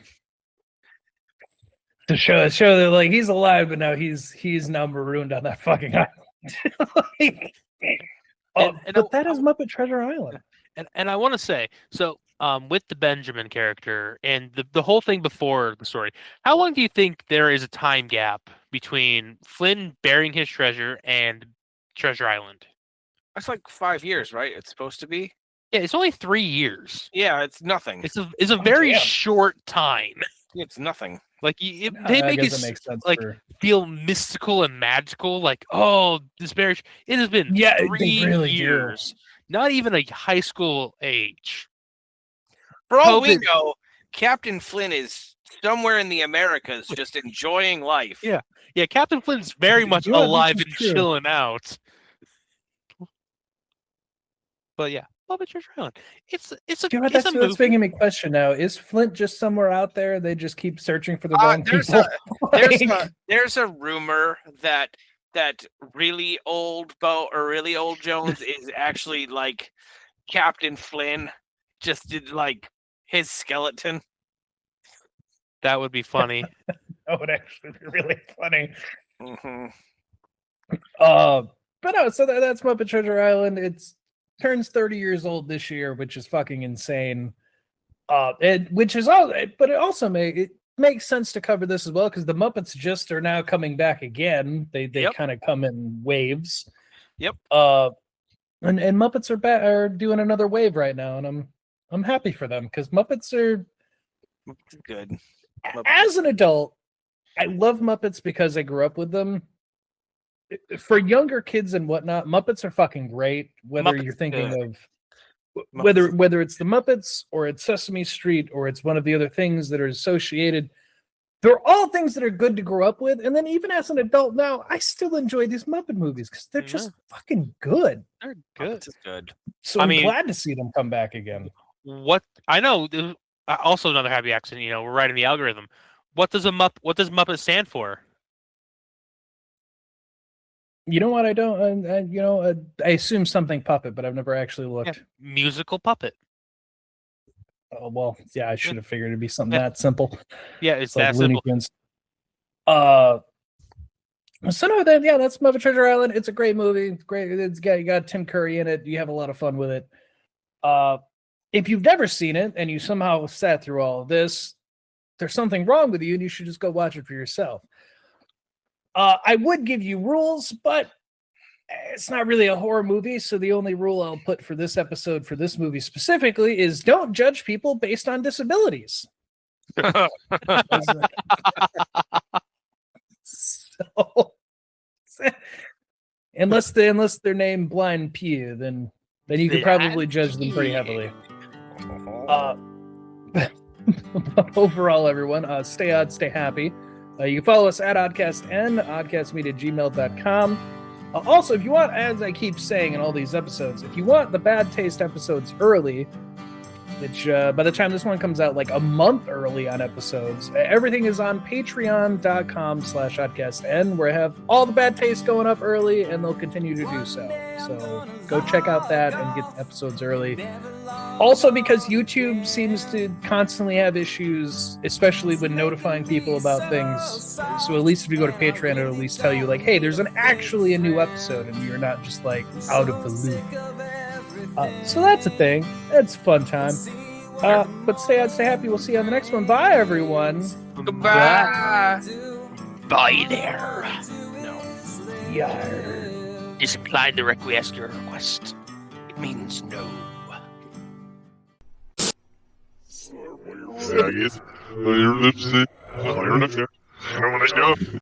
To show that like he's alive, but now he's now marooned on that fucking island. But that is Muppet Treasure Island. And I want to say, so with the Benjamin character and the whole thing before the story, how long do you think there is a time gap between Flynn burying his treasure and Treasure Island? That's like 5 years, right? It's supposed to be. Yeah, it's only 3 years. Yeah, it's nothing. It's a very short time. It's nothing. Like they make it like feel mystical and magical. Like, oh, this marriage. It has been 3 years. Not even a high school age. For all we know, Captain Flynn is somewhere in the Americas, just enjoying life. Yeah, Captain Flynn's very much alive and chilling out. But yeah, Muppet Treasure Island. It's that's making me question now. Is Flint just somewhere out there? They just keep searching for the wrong people. There's a rumor that really old Bo or really old Jones is actually like Captain Flynn, just did like his skeleton. That would be funny. That would actually be really funny. Mm-hmm. But no, so that's Muppet Treasure Island. It's turns 30 years old this year, which is fucking insane. But it also makes sense to cover this as well because the Muppets just are now coming back again. They kind of come in waves. Yep. And Muppets are doing another wave right now, and I'm happy for them because Muppets are good. As an adult, I love Muppets because I grew up with them. For younger kids and whatnot, Muppets are fucking great. Whether you're thinking of whether it's the Muppets or it's Sesame Street or it's one of the other things that are associated, they're all things that are good to grow up with. And then even as an adult now, I still enjoy these Muppet movies because they're just fucking good. They're good. Good. So I'm glad to see them come back again. What I know, also another happy accident. We're writing the algorithm. What does Muppet stand for? You know what? I don't. I assume something puppet, but I've never actually looked. Yeah, musical puppet. Oh well, yeah. I should have figured it'd be something that simple. Yeah, it's that like simple. So no, that's Muppet Treasure Island. It's a great movie. It's great. You got Tim Curry in it. You have a lot of fun with it. If you've never seen it and you somehow sat through all of this, there's something wrong with you, and you should just go watch it for yourself. I would give you rules, but it's not really a horror movie, so the only rule I'll put for this episode, for this movie specifically, is don't judge people based on disabilities. Unless they're named Blind Pew, then you could probably judge them pretty heavily. Overall, everyone, stay odd, stay happy. You can follow us at OddcastN, oddcastmedia@gmail.com. Also, if you want, as I keep saying in all these episodes, if you want the Bad Taste episodes early, which by the time this one comes out, like a month early on episodes, everything is on patreon.com/oddcastn, where I have all the Bad Taste going up early, and they'll continue to do so. So go check out that and get episodes early. Also, because YouTube seems to constantly have issues, especially when notifying people about things. So at least if you go to Patreon, it'll at least tell you, like, hey, there's actually a new episode, and you're not just, like, out of the loop. So that's a thing. It's a fun time. But stay out, stay happy. We'll see you on the next one. Bye, everyone. Goodbye. Bye there. No. Yarr. Decline the request. It means no. Your lips, I don't want to go.